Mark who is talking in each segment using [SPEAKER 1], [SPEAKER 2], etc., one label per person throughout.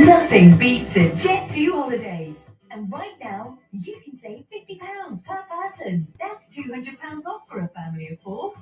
[SPEAKER 1] Nothing beats a Jet2 holiday. And right now, you can save £50 per person. That's £200 off for a family of four.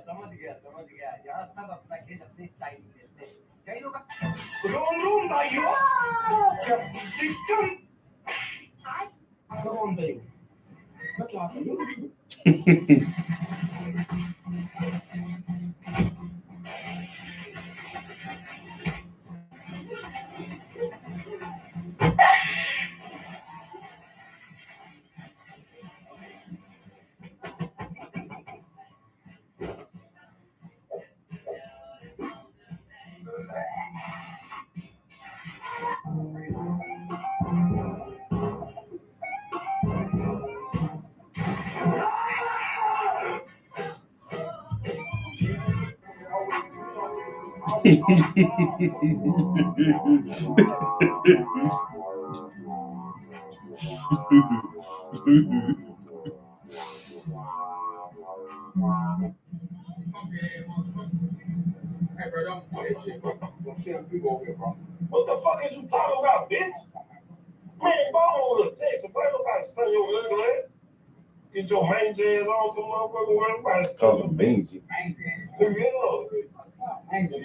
[SPEAKER 2] समझ गया यहाँ सब अपना खेल अपनी स्टाइल में खेलते हैं कई लोग रोम रोम भाइयों सिस्टम रोम भाइयों Hey, bro, don't do that shit, bro. Don't send people over here, bro. What the fuck is you talking about, bitch? Man, if I hold a text, if I nobody stun your ugly ass, get your mangy ass on some motherfucking where everybody's call him mangy.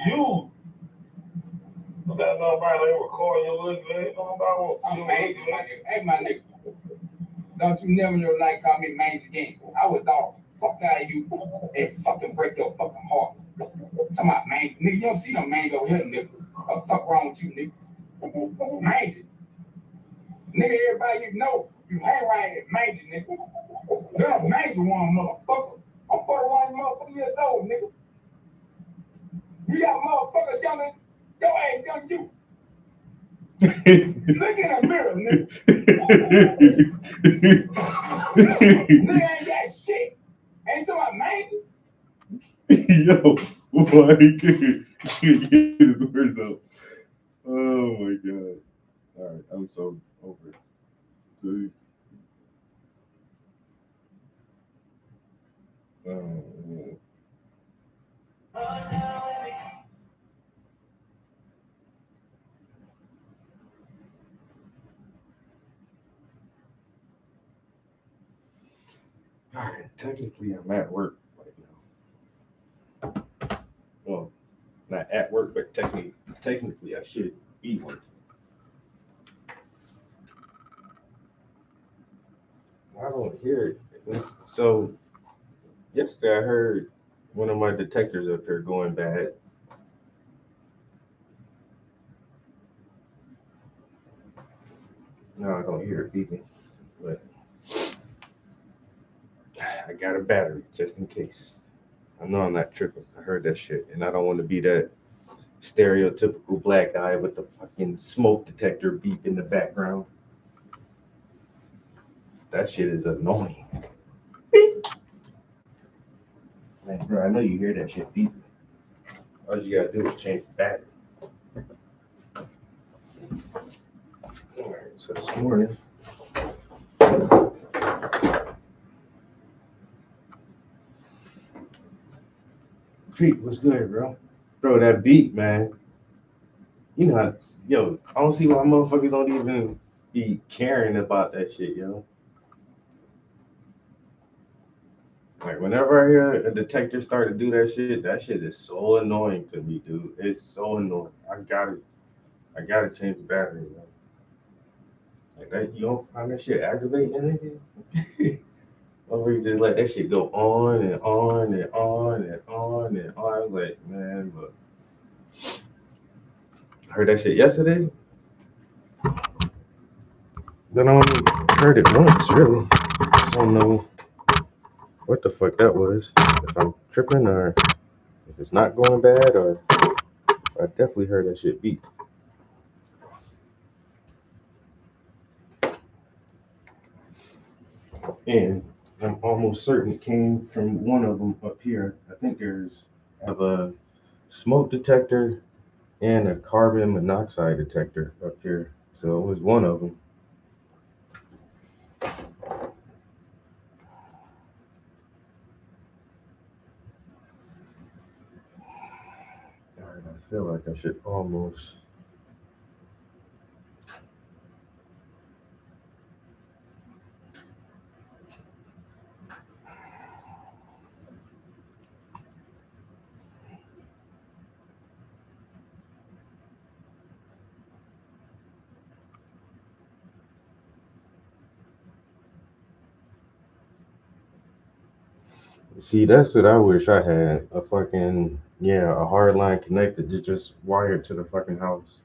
[SPEAKER 2] You. About nobody ain't recording your ugly ass. Nobody wants to see your ugly ass. Hey, my nigga. Don't you never know like call me mangy again. I would dog the fuck out of you and fucking break your fucking heart. Talking about mangy. Nigga, you don't see no mangy over here, nigga. What the fuck wrong with you, nigga? Mangy. Nigga, everybody you know, you hang around at mangy, nigga. You're a mangy one, motherfucker. I'm 41 motherfucking years old, nigga. You got motherfuckers younger, your age young you. Look in the mirror, nigga. Nigga ain't got shit. Ain't talking about mangy. Yo, boy, he can't get his words out. Oh my god. Alright, I'm so over it. So, oh, man. Alright, technically I'm at work right now. Well, not at work, but technically I should be working. I don't hear it. So yesterday I heard one of my detectors up here going bad. No, I don't hear it beeping, but I got a battery just in case. I know I'm not tripping. I heard that shit, and I don't want to be that stereotypical black guy with the fucking smoke detector beep in the background. That shit is annoying. Beep. Man, bro, I know you hear that shit beeping. All you gotta do is change the battery. Alright, so this morning, Pete, what's good, bro? Bro, that beat, man. You know, yo, I don't see why motherfuckers don't even be caring about that shit, yo.
[SPEAKER 3] Like whenever I hear a detector start to do that shit is so annoying to me, dude. It's so annoying. I gotta change the battery, man. Like that, you don't find that shit aggravating, nigga? Or you just let that shit go on and on and on and on and on. I was like, man, but I heard that shit yesterday. Then I only heard it once, really. I don't know what the fuck that was. If I'm tripping or if it's not going bad, or I definitely heard that shit beep. And I'm almost certain it came from one of them up here. I think have a smoke detector and a carbon monoxide detector up here. So it was one of them. All right, I feel like I should almost. See, that's what I wish I had. A fucking, yeah, a hard line connected to just wired to the fucking house.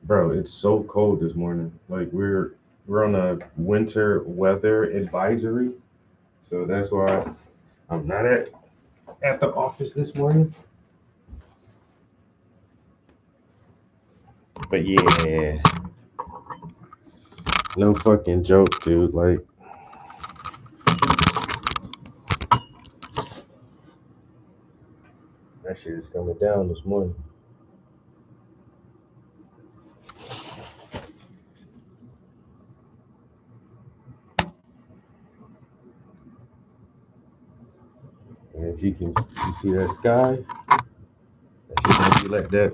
[SPEAKER 3] Bro, it's so cold this morning. Like we're on a winter weather advisory. So that's why I'm not at the office this morning. But yeah, no fucking joke, dude. Like that shit is coming down this morning. And if you see that sky, that shit gonna be like that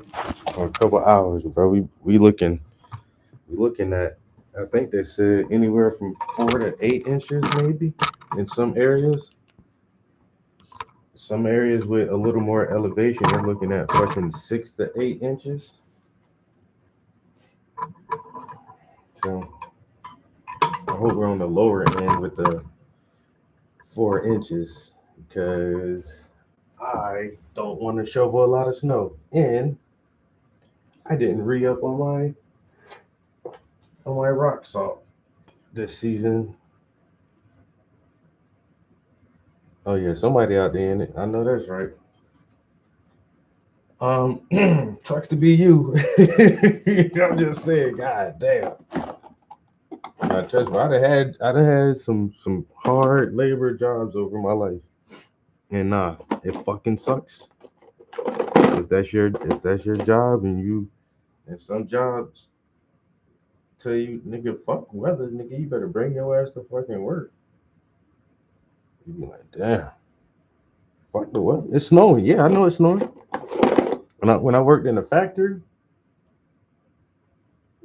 [SPEAKER 3] for a couple hours, bro. We looking at. I think they said anywhere from 4 to 8 inches, maybe in some areas. Some areas with a little more elevation, they're looking at fucking 6 to 8 inches. So I hope we're on the lower end with the 4 inches because I don't want to shovel a lot of snow. And I didn't re up on my rock salt this season. Oh yeah, somebody out there in it. I know that's right. Sucks to be you. I'm just saying, god damn. Trust me, I'd have had some hard labor jobs over my life. And nah, it fucking sucks. If that's your job and some jobs tell you, nigga, fuck weather, nigga, you better bring your ass to fucking work. You be like, damn, fuck the weather. It's snowing. Yeah, I know it's snowing. When I worked in the factory,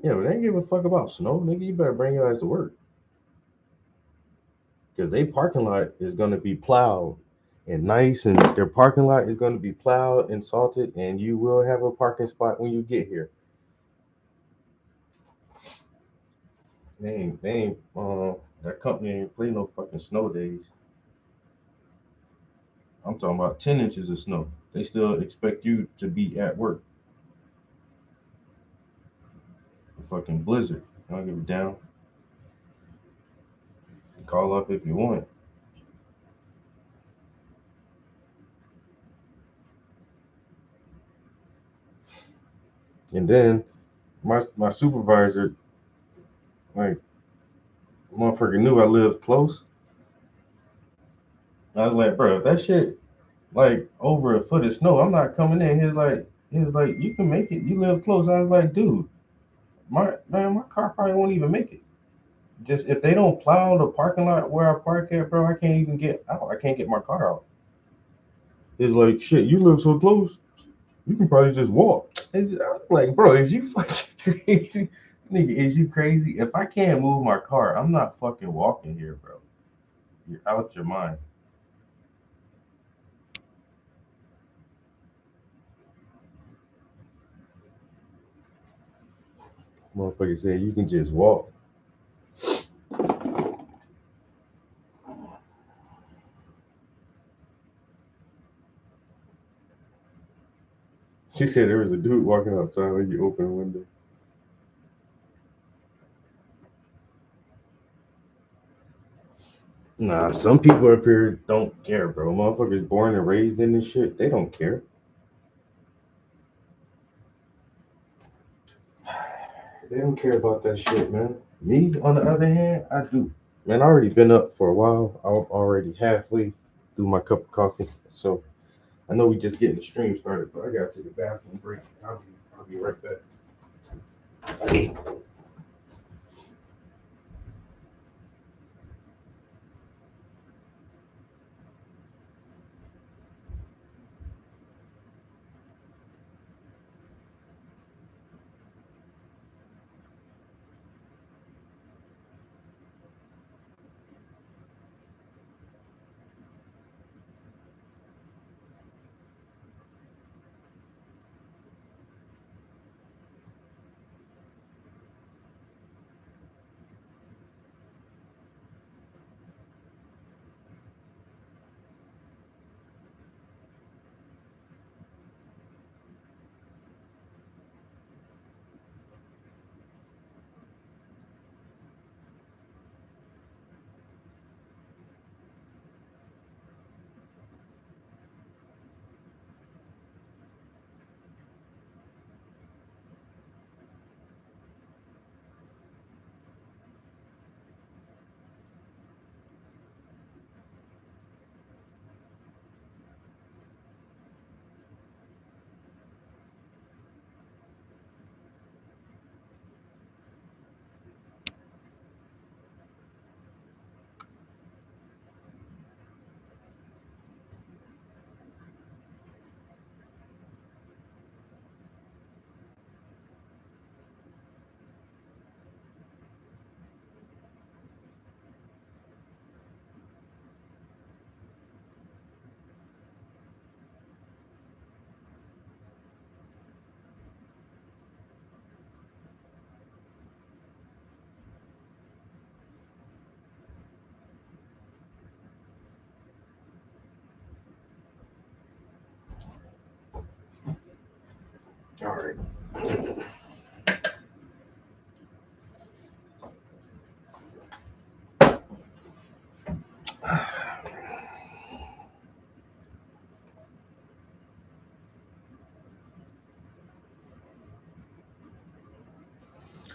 [SPEAKER 3] yeah, they didn't give a fuck about snow, nigga. You better bring your ass to work. Because they parking lot is gonna be plowed and nice, and their parking lot is gonna be plowed and salted, and you will have a parking spot when you get here. That company ain't play no fucking snow days. I'm talking about 10 inches of snow. They still expect you to be at work. A fucking blizzard. I don't give a damn. Call up if you want. And then my supervisor, like, motherfucker knew I lived close. I was like, bro, if that shit like over a foot of snow, I'm not coming in. He was like, you can make it. You live close. I was like, dude, my car probably won't even make it. Just if they don't plow the parking lot where I park at, bro, I can't even get out. I can't get my car out. It's like, shit, you live so close, you can probably just walk. I was like, bro, if you fucking Nigga, is you crazy? If I can't move my car, I'm not fucking walking here, bro. You're out your mind. Motherfucker said you can just walk. She said there was a dude walking outside when you open the window. Nah, some people up here don't care, bro. Motherfuckers born and raised in this shit, they don't care. They don't care about that shit, man. Me, on the other hand, I do. Man, I already been up for a while. I'm already halfway through my cup of coffee. So I know we just getting the stream started, but I gotta take a bathroom break. I'll be right back. All right.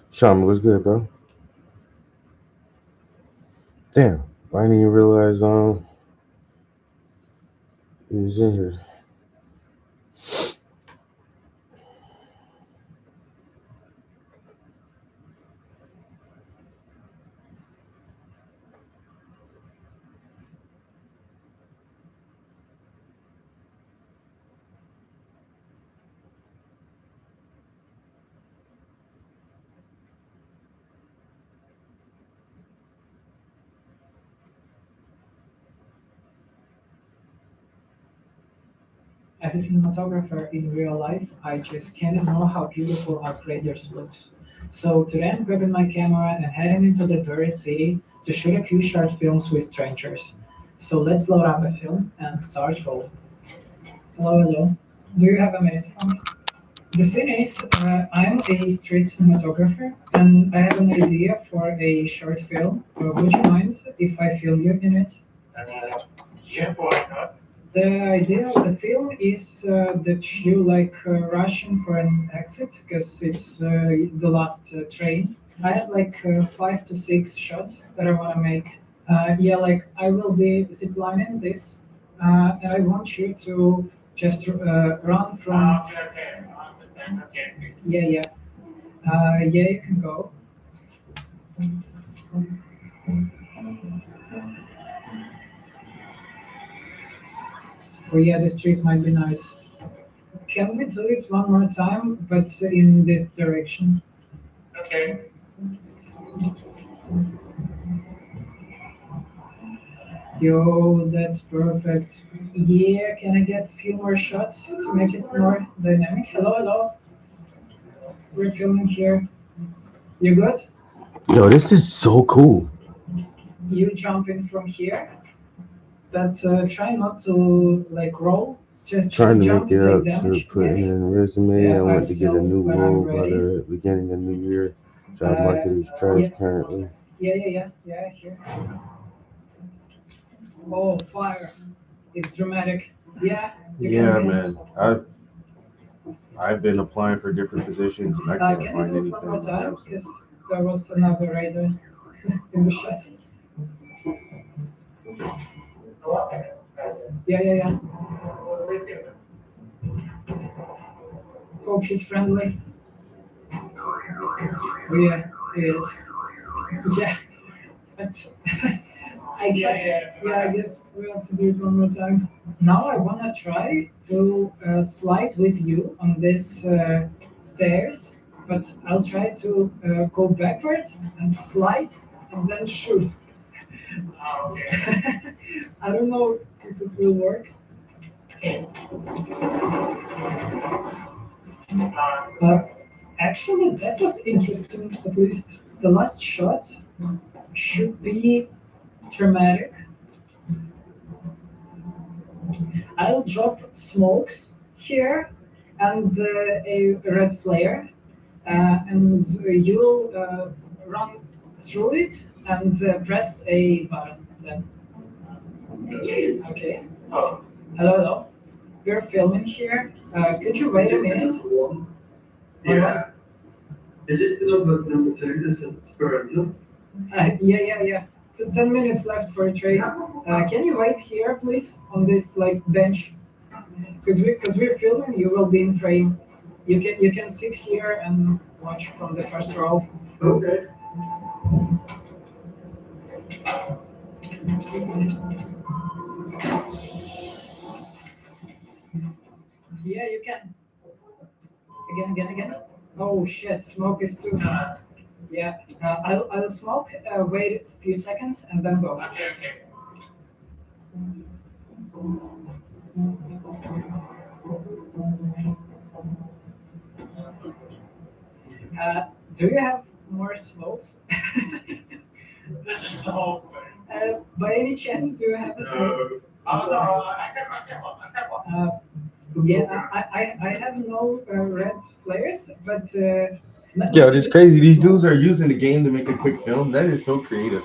[SPEAKER 3] Sean, what's good, bro? Damn, I didn't even realize he was in here.
[SPEAKER 4] As a cinematographer in real life, I just can't ignore how beautiful our creators looks. So today I'm grabbing my camera and heading into the buried city to shoot a few short films with strangers. So let's load up a film and start rolling. Hello, hello. Do you have a minute for me? The scene is I'm a street cinematographer and I have an idea for a short film. Would you mind if I film you in it? Yeah, why not? The idea of the film is that you like rushing for an exit because it's the last train. I have like 5 to 6 shots that I want to make. Yeah, like I will be ziplining this, and I want you to just run from. Okay, okay, I understand. Okay. Yeah, yeah. Yeah, you can go. Oh yeah, the trees might be nice. Can we do it one more time, but in this direction?
[SPEAKER 2] Okay.
[SPEAKER 4] Yo, that's perfect. Yeah, can I get a few more shots to make it more dynamic? Hello, hello. We're filming here. You good?
[SPEAKER 3] Yo, this is so cool.
[SPEAKER 4] You jump in from here, but try not to like roll. Just
[SPEAKER 3] Trying to
[SPEAKER 4] jump
[SPEAKER 3] make it
[SPEAKER 4] to take
[SPEAKER 3] up to
[SPEAKER 4] damage.
[SPEAKER 3] putting
[SPEAKER 4] Yes.
[SPEAKER 3] in a resume.
[SPEAKER 4] Yeah,
[SPEAKER 3] I want
[SPEAKER 4] I'll
[SPEAKER 3] to get a
[SPEAKER 4] tell
[SPEAKER 3] new
[SPEAKER 4] when I'm
[SPEAKER 3] role by
[SPEAKER 4] ready.
[SPEAKER 3] the beginning of the new year. Job market is trash
[SPEAKER 4] Yeah,
[SPEAKER 3] currently.
[SPEAKER 4] yeah. Here. Oh, fire! It's dramatic. Yeah, you can
[SPEAKER 3] Yeah,
[SPEAKER 4] do.
[SPEAKER 3] man. I've been applying for different positions and I can't
[SPEAKER 4] Can you
[SPEAKER 3] find
[SPEAKER 4] do it
[SPEAKER 3] anything.
[SPEAKER 4] one more
[SPEAKER 3] that
[SPEAKER 4] time?
[SPEAKER 3] have some-
[SPEAKER 4] Because there was another raider in the shot. Yeah. Hope he's friendly. Oh, yeah, he is. Yeah, that's. I guess we have to do it one more time. Now I wanna try to slide with you on this stairs, but I'll try to go backwards and slide and then shoot.
[SPEAKER 2] Okay.
[SPEAKER 4] I don't know if it will work. Actually, that was interesting. At least the last shot should be dramatic. I'll drop smokes here and a red flare, and you'll run through it and press a button. Then, okay.
[SPEAKER 2] Oh,
[SPEAKER 4] Hello. We're filming here. Could you wait a minute?
[SPEAKER 2] yeah.
[SPEAKER 5] Is this the number two, this is Speranza?
[SPEAKER 4] Yeah. 10 minutes left for a trade. Can you wait here, please, on this like bench? Because we're filming, you will be in frame. You can sit here and watch from the first row.
[SPEAKER 5] Okay.
[SPEAKER 4] Yeah, you can. Again. Oh shit, smoke is too. Yeah, I'll smoke. Wait a few seconds and then go.
[SPEAKER 2] Okay.
[SPEAKER 4] Do you have more smokes?
[SPEAKER 2] This is the whole thing.
[SPEAKER 4] By any chance, do you have a smoke?
[SPEAKER 2] No. Oh, no, I got one.
[SPEAKER 4] Yeah, I have no red flares, but
[SPEAKER 3] Yo, it's crazy. These dudes are using the game to make a quick film. That is so creative.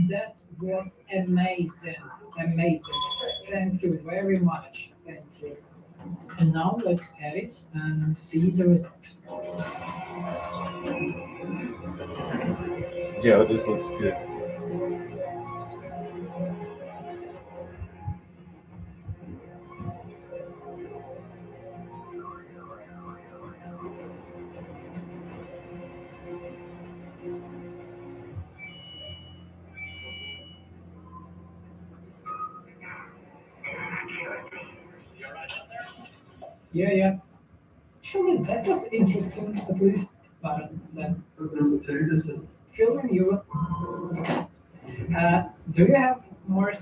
[SPEAKER 4] That was amazing. Thank you very much. Thank you. And now let's edit and see the result.
[SPEAKER 3] Yo, this looks good.
[SPEAKER 4] Yeah. Actually, that was interesting, at least. But then
[SPEAKER 5] Number two, this is.
[SPEAKER 4] filming you. Do you have more?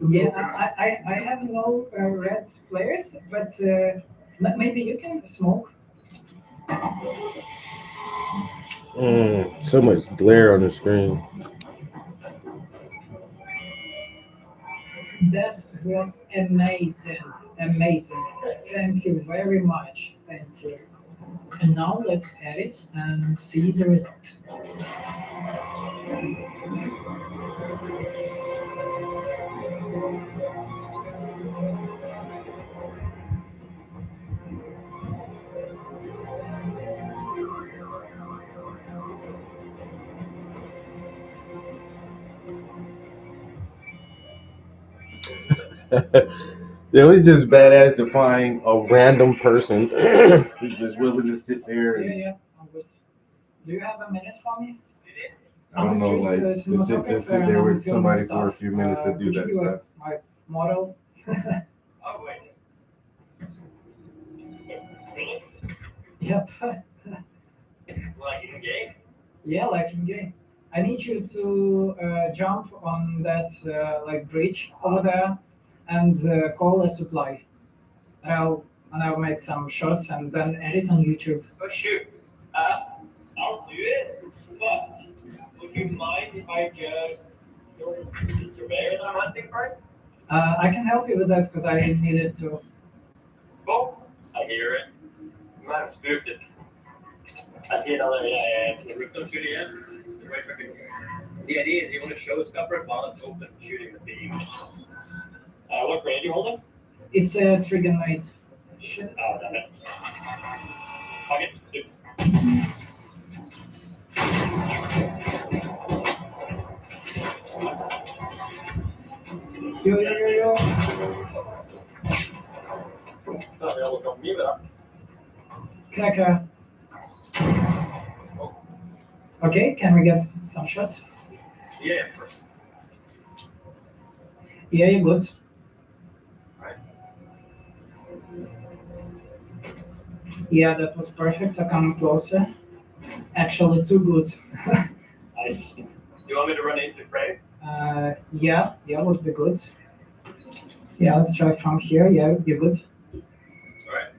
[SPEAKER 4] Yeah, I have no red flares, but maybe you can smoke.
[SPEAKER 3] So much glare on the screen.
[SPEAKER 4] That was amazing. Thank you very much. Thank you. And now let's edit and see the result.
[SPEAKER 3] It was just badass to find a random person who's just willing to sit there and
[SPEAKER 4] Yeah. I'm good. Do you have a minute for me?
[SPEAKER 3] I don't know, like to sit there with somebody for a few minutes to do
[SPEAKER 4] Could
[SPEAKER 3] that
[SPEAKER 4] you be
[SPEAKER 3] stuff.
[SPEAKER 4] like my model? Yep.
[SPEAKER 6] Like in game?
[SPEAKER 4] Yeah, like in game. I need you to jump on that like bridge over there and call a supply. And I'll make some shots and then edit on YouTube.
[SPEAKER 6] Oh shoot. I'll do it, but would you mind if I just go to the surveyor that I'm hunting first?
[SPEAKER 4] I can help you with that because I needed to.
[SPEAKER 6] Cool. I hear it. You might have spooked it. I see another rooftop shooting in. Right for me. The idea is you want to show scupper it while it's open, shooting the beam. What grade are you holding?
[SPEAKER 4] It's a trigger mate. Shit.
[SPEAKER 6] Oh, damn it. Okay, shoot.
[SPEAKER 4] Yo.
[SPEAKER 6] Not be able to come me with that.
[SPEAKER 4] Cracker. Okay, can we get some shots?
[SPEAKER 6] Yeah, first.
[SPEAKER 4] Yeah, you're good.
[SPEAKER 6] Alright.
[SPEAKER 4] Yeah, that was perfect. I come closer. Actually, too good.
[SPEAKER 6] Nice. You want me to run into frame?
[SPEAKER 4] Yeah, would be good. Yeah, let's try from here. Yeah, you're good.
[SPEAKER 6] Alright.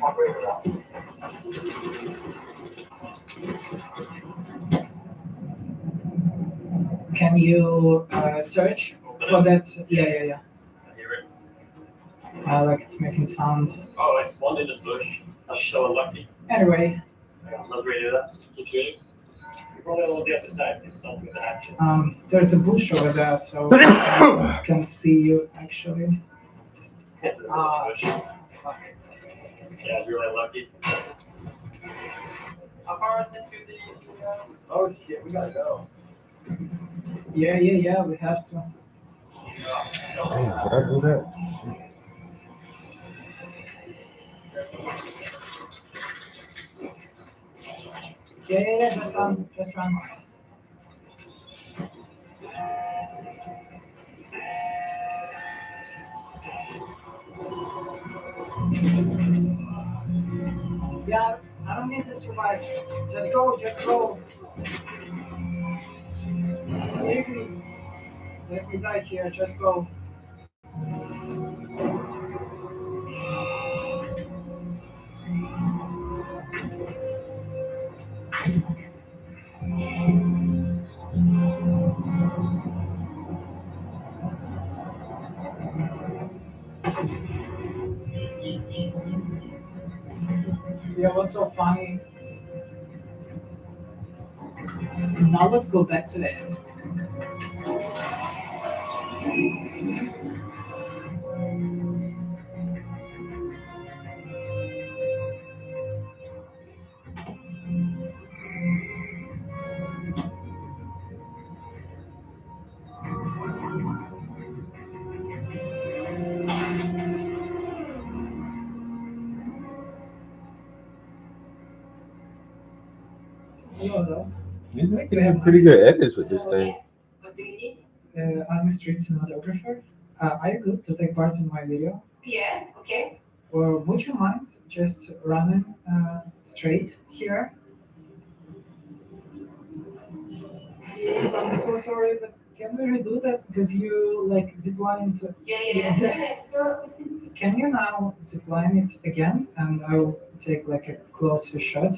[SPEAKER 6] Operator out.
[SPEAKER 4] Can you search for that? Yeah.
[SPEAKER 6] I hear it.
[SPEAKER 4] Like it's making sound.
[SPEAKER 6] Oh, it's one in the bush. That's so unlucky.
[SPEAKER 4] Anyway,
[SPEAKER 6] Let's redo that. Keep shooting. You're probably on the other side. It's not with the action.
[SPEAKER 4] there's a bush over there, so I can see you actually.
[SPEAKER 6] Bush.
[SPEAKER 4] Fuck.
[SPEAKER 6] Yeah, it's really lucky. How far is it to the? Oh shit, we gotta go.
[SPEAKER 4] Yeah, we have to.
[SPEAKER 3] Damn, did I do that?
[SPEAKER 4] Yeah, just run. Yeah, I don't need to survive. Just go. Leave me. Let me die here, just go. Yeah, what's so funny? Now let's go back to that. Hello.
[SPEAKER 3] He's making some pretty good edits with this thing.
[SPEAKER 7] What do you need?
[SPEAKER 4] I'm a street cinematographer. Are you good to take part in my video?
[SPEAKER 7] Yeah, okay.
[SPEAKER 4] Or would you mind just running straight here? I'm so sorry, but can we redo that? Because you like ziplined.
[SPEAKER 7] Yeah. So,
[SPEAKER 4] Can you now zipline it again? And I'll take like a closer shot.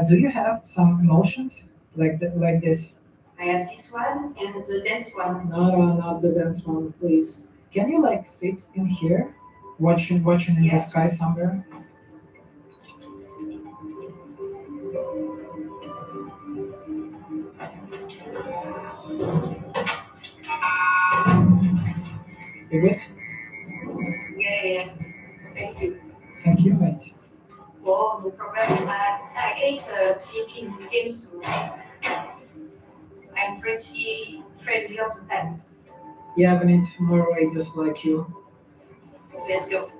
[SPEAKER 4] Do you have some emotions like like this?
[SPEAKER 7] I have this one and the dance one.
[SPEAKER 4] No, not the dance one, please. Can you like sit in here, watching in the
[SPEAKER 7] Yes.
[SPEAKER 4] sky somewhere? You good?
[SPEAKER 7] Yeah. Thank you.
[SPEAKER 4] Thank you, mate.
[SPEAKER 7] Oh, no problem. I ate PvP in this game, so I'm pretty friendly all the time.
[SPEAKER 4] Yeah, we need more radios like you.
[SPEAKER 7] Let's go.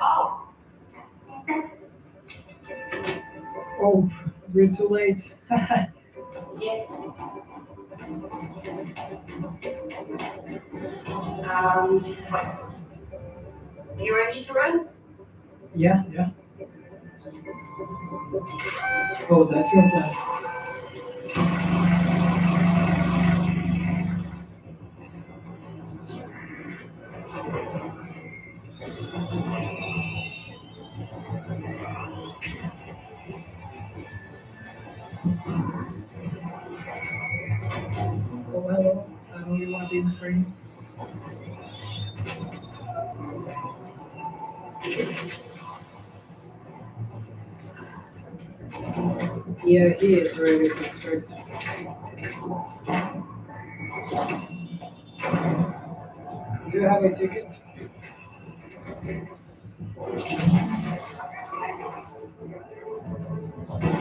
[SPEAKER 7] Oh,
[SPEAKER 4] Oh, we're too late.
[SPEAKER 7] Yeah. Wait. Are you ready to run?
[SPEAKER 4] Yeah, yeah. Oh, that's your plan. Oh, hello. I know you want in frame. Yeah, he is ready to start. Do you have a ticket?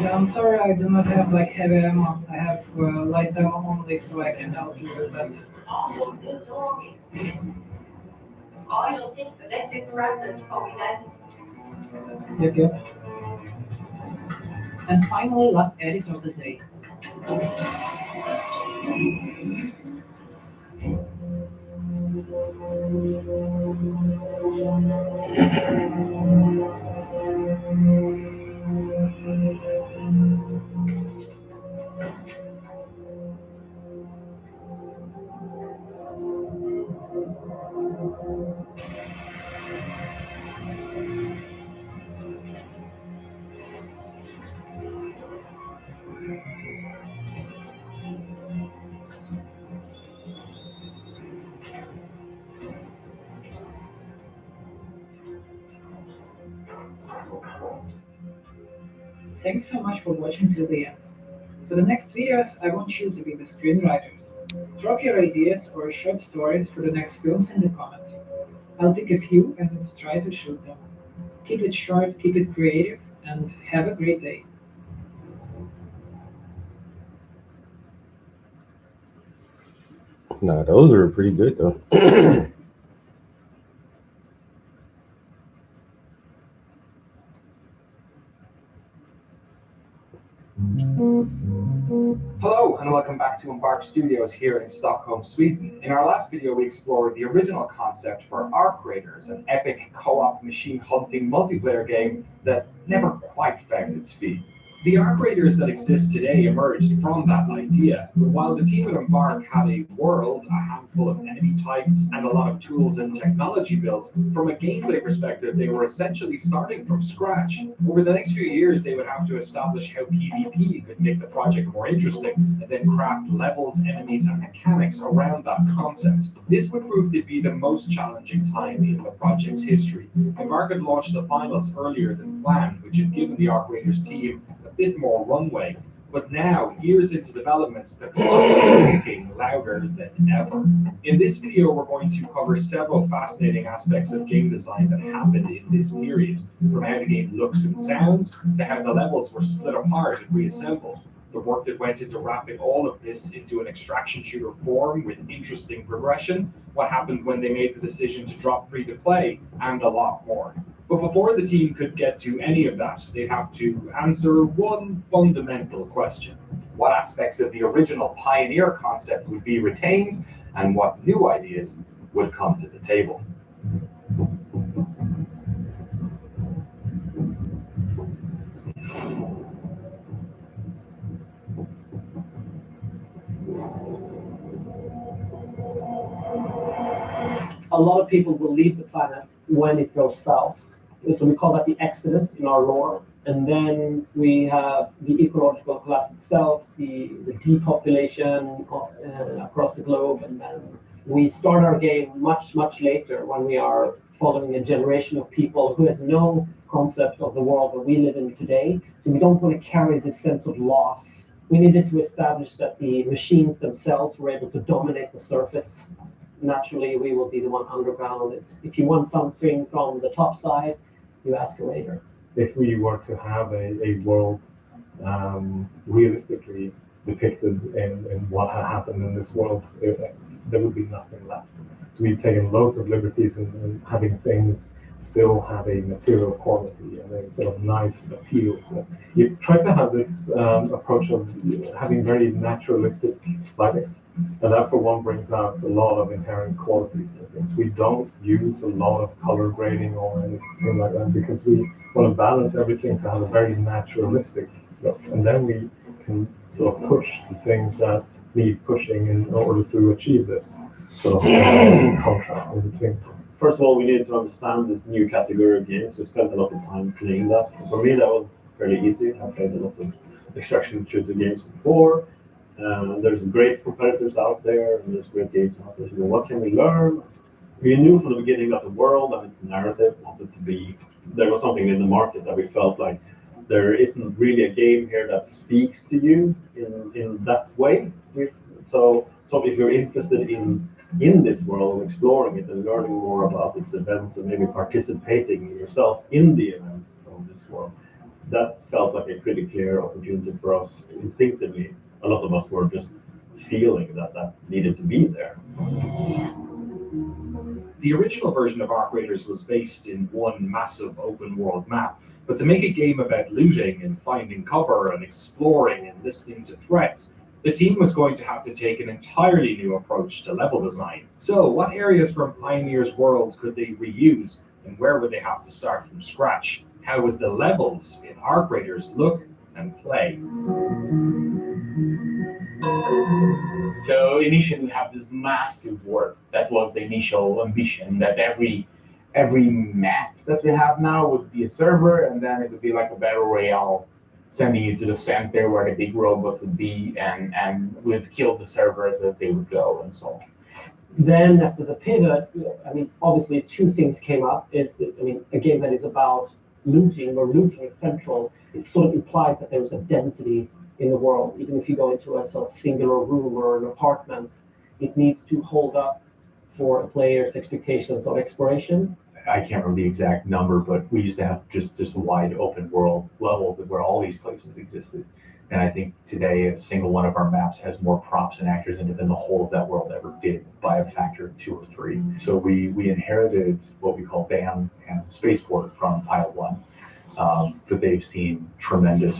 [SPEAKER 4] Yeah, I'm sorry, I do not have like heavy ammo. I have light ammo only, so I can help you with that.
[SPEAKER 7] Oh, good dog. Oh, I don't think so. This is Ransom, probably then.
[SPEAKER 4] Yep, yep. And finally, last edit of the day. Thanks so much for watching till the end. For the next videos, I want you to be the screenwriters. Drop your ideas or short stories for the next films in the comments. I'll pick a few and try to shoot them. Keep it short, keep it creative, and have a great day.
[SPEAKER 3] Nah, those are pretty good though.
[SPEAKER 8] Hello and welcome back to Embark Studios here in Stockholm, Sweden. In our last video, we explored the original concept for Arc Raiders, an epic co-op machine hunting multiplayer game that never quite found its feet. The Arc Raiders that exist today emerged from that idea, but while the team at Embark had a world, a handful of enemy types, and a lot of tools and technology built, from a gameplay perspective, they were essentially starting from scratch. Over the next few years, they would have to establish how PvP could make the project more interesting, and then craft levels, enemies, and mechanics around that concept. This would prove to be the most challenging time in the project's history. Embark had launched the finals earlier than planned, which had given the Arc Raiders team a bit more runway. But now, years into development, the clock is ticking louder than ever. In this video, we're going to cover several fascinating aspects of game design that happened in this period, from how the game looks and sounds, to how the levels were split apart and reassembled. The work that went into wrapping all of this into an extraction shooter form with interesting progression, what happened when they made the decision to drop free to play, and a lot more. But before the team could get to any of that, they'd have to answer one fundamental question. What aspects of the original Pioneer concept would be retained, and what new ideas would come to the table?
[SPEAKER 9] A lot of people will leave the planet when it goes south. So we call that the exodus in our lore. And then we have the ecological collapse itself, the depopulation across the globe. And then we start our game much, much later when we are following a generation of people who has no concept of the world that we live in today. So we don't want to carry this sense of loss. We needed to establish that the machines themselves were able to dominate the surface. Naturally, we will be the one underground. If you want something from the top side, you ask a raider.
[SPEAKER 10] If we were to have a world realistically depicted in what had happened in this world, there would be nothing left. So we've taken loads of liberties in having things still have a material quality and a sort of nice appeal. So you try to have this approach of having very naturalistic lighting. And that, for one, brings out a lot of inherent qualities in things. We don't use a lot of color grading or anything like that because we want to balance everything to have a very naturalistic look. And then we can sort of push the things that need pushing in order to achieve this sort of contrast in between.
[SPEAKER 11] First of all, we needed to understand this new category of games. We spent a lot of time playing that. For me, that was fairly easy. I played a lot of extraction shooter games before. There's great competitors out there, and there's great games out there. So what can we learn? We knew from the beginning that the world and its narrative wanted to be, there was something in the market that we felt like there isn't really a game here that speaks to you in that way. So if you're interested in this world and exploring it and learning more about its events and maybe participating yourself in the events of this world, that felt like a pretty clear opportunity for us instinctively. A lot of us were just feeling that needed to be there.
[SPEAKER 8] The original version of Arc Raiders was based in one massive open world map, but to make a game about looting and finding cover and exploring and listening to threats, the team was going to have to take an entirely new approach to level design. So what areas from Pioneer's world could they reuse, and where would they have to start from scratch? How would the levels in Arc Raiders look and play?
[SPEAKER 2] So initially we have this massive world. That was the initial ambition, that every map that we have now would be a server, and then it would be like a battle royale, sending you to the center where the big robot would be, and we'd kill the servers as they would go and so on.
[SPEAKER 9] Then after the pivot, I mean, obviously two things came up. A game that is about looting, where looting is central, it sort of implies that there is a density in the world. Even if you go into a sort of singular room or an apartment, it needs to hold up for a player's expectations of exploration.
[SPEAKER 8] I can't remember the exact number, but we used to have just a wide open world level where all these places existed. And I think today a single one of our maps has more props and actors in it than the whole of that world ever did by a factor of 2 or 3. So we inherited what we call BAM and Spaceport from Pile 1, but they've seen tremendous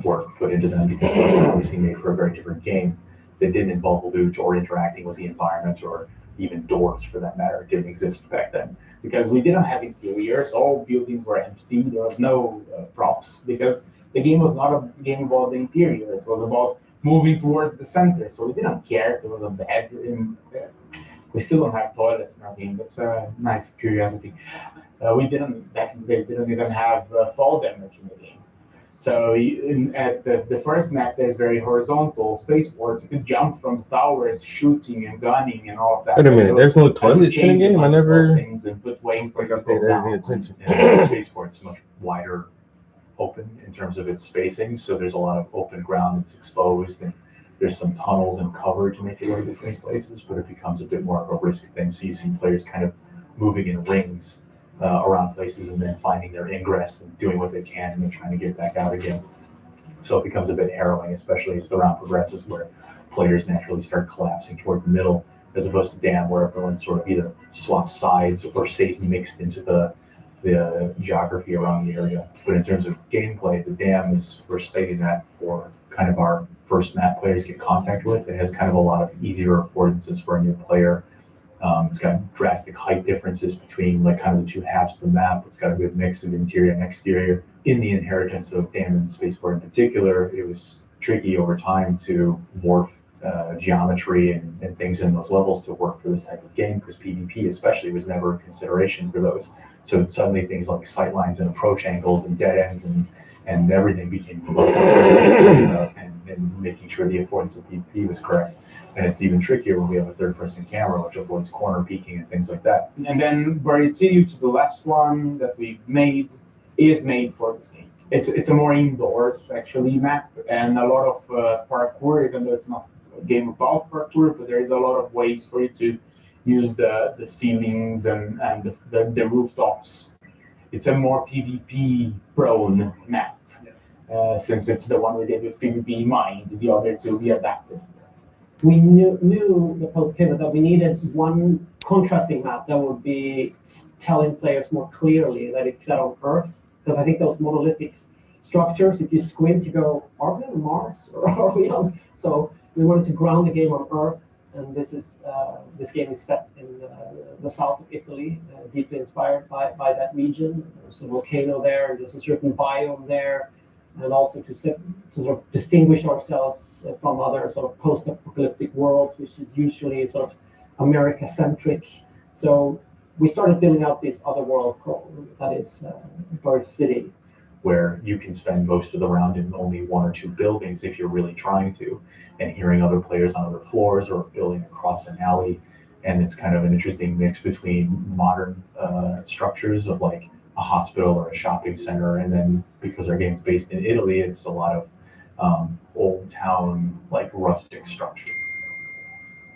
[SPEAKER 8] work put into them because they were obviously made for a very different game that didn't involve loot or interacting with the environment or even doors for that matter. It didn't exist back then.
[SPEAKER 2] Because we didn't have interiors, all buildings were empty, there was no props, because the game was not a game about the interiors, it was about moving towards the center, so we didn't care if there was a bed in there. We still don't have toilets in our game, that's a nice curiosity. We didn't, back in the day, didn't even have fall damage in the game. So at the first map, there's very horizontal spaceport. You could jump from the towers, shooting and gunning and all of that.
[SPEAKER 3] Wait a minute, so there's no toilets in the game? I never
[SPEAKER 2] things and put ways
[SPEAKER 3] think I paid any attention.
[SPEAKER 8] And Spaceport's much wider open in terms of its spacing, so there's a lot of open ground that's exposed, and there's some tunnels and cover to make your way between places, but it becomes a bit more of a risk thing. So you see players kind of moving in rings around places and then finding their ingress and doing what they can and then trying to get back out again. So it becomes a bit harrowing, especially as the round progresses, where players naturally start collapsing toward the middle, as opposed to Dam, where everyone sort of either swaps sides or stays mixed into the geography around the area. But in terms of gameplay, the Dam is, we're stating that for kind of our first map players get contact with. It has kind of a lot of easier affordances for a new player. It's got drastic height differences between like kind of the two halves of the map. It's got a good mix of interior and exterior. In the inheritance of Dam and Spaceport in particular, it was tricky over time to morph geometry and things in those levels to work for this type of game, because PvP especially was never a consideration for those. So suddenly things like sightlines and approach angles and dead ends and everything became and making sure the affordance of PvP was correct. And it's even trickier when we have a third-person camera, which avoids corner peeking and things like that.
[SPEAKER 2] And then Buried City, which is the last one that we've made, is made for this game. It's a more indoors, actually, map, and a lot of parkour, even though it's not a game about parkour, but there is a lot of ways for you to use the ceilings and the rooftops. It's a more PvP-prone map, since it's the one we did with PvP in mind. The other two we adapted.
[SPEAKER 9] we knew the post-pivot that we needed one contrasting map that would be telling players more clearly that it's set on Earth. Because I think those monolithic structures, if you squint, you go, are we on Mars or are we on? So we wanted to ground the game on Earth, and this game is set in the south of Italy, deeply inspired by that region. There's a volcano there, and there's a certain biome there, and also to sort of distinguish ourselves from other sort of post-apocalyptic worlds, which is usually sort of America-centric. So we started building out this other world that is Bird City,
[SPEAKER 12] where you can spend most of the round in only one or two buildings if you're really trying to, and hearing other players on other floors or building across an alley. And it's kind of an interesting mix between modern structures of like a hospital or a shopping center, and then because our game's based in Italy, it's a lot of old town, like rustic structures.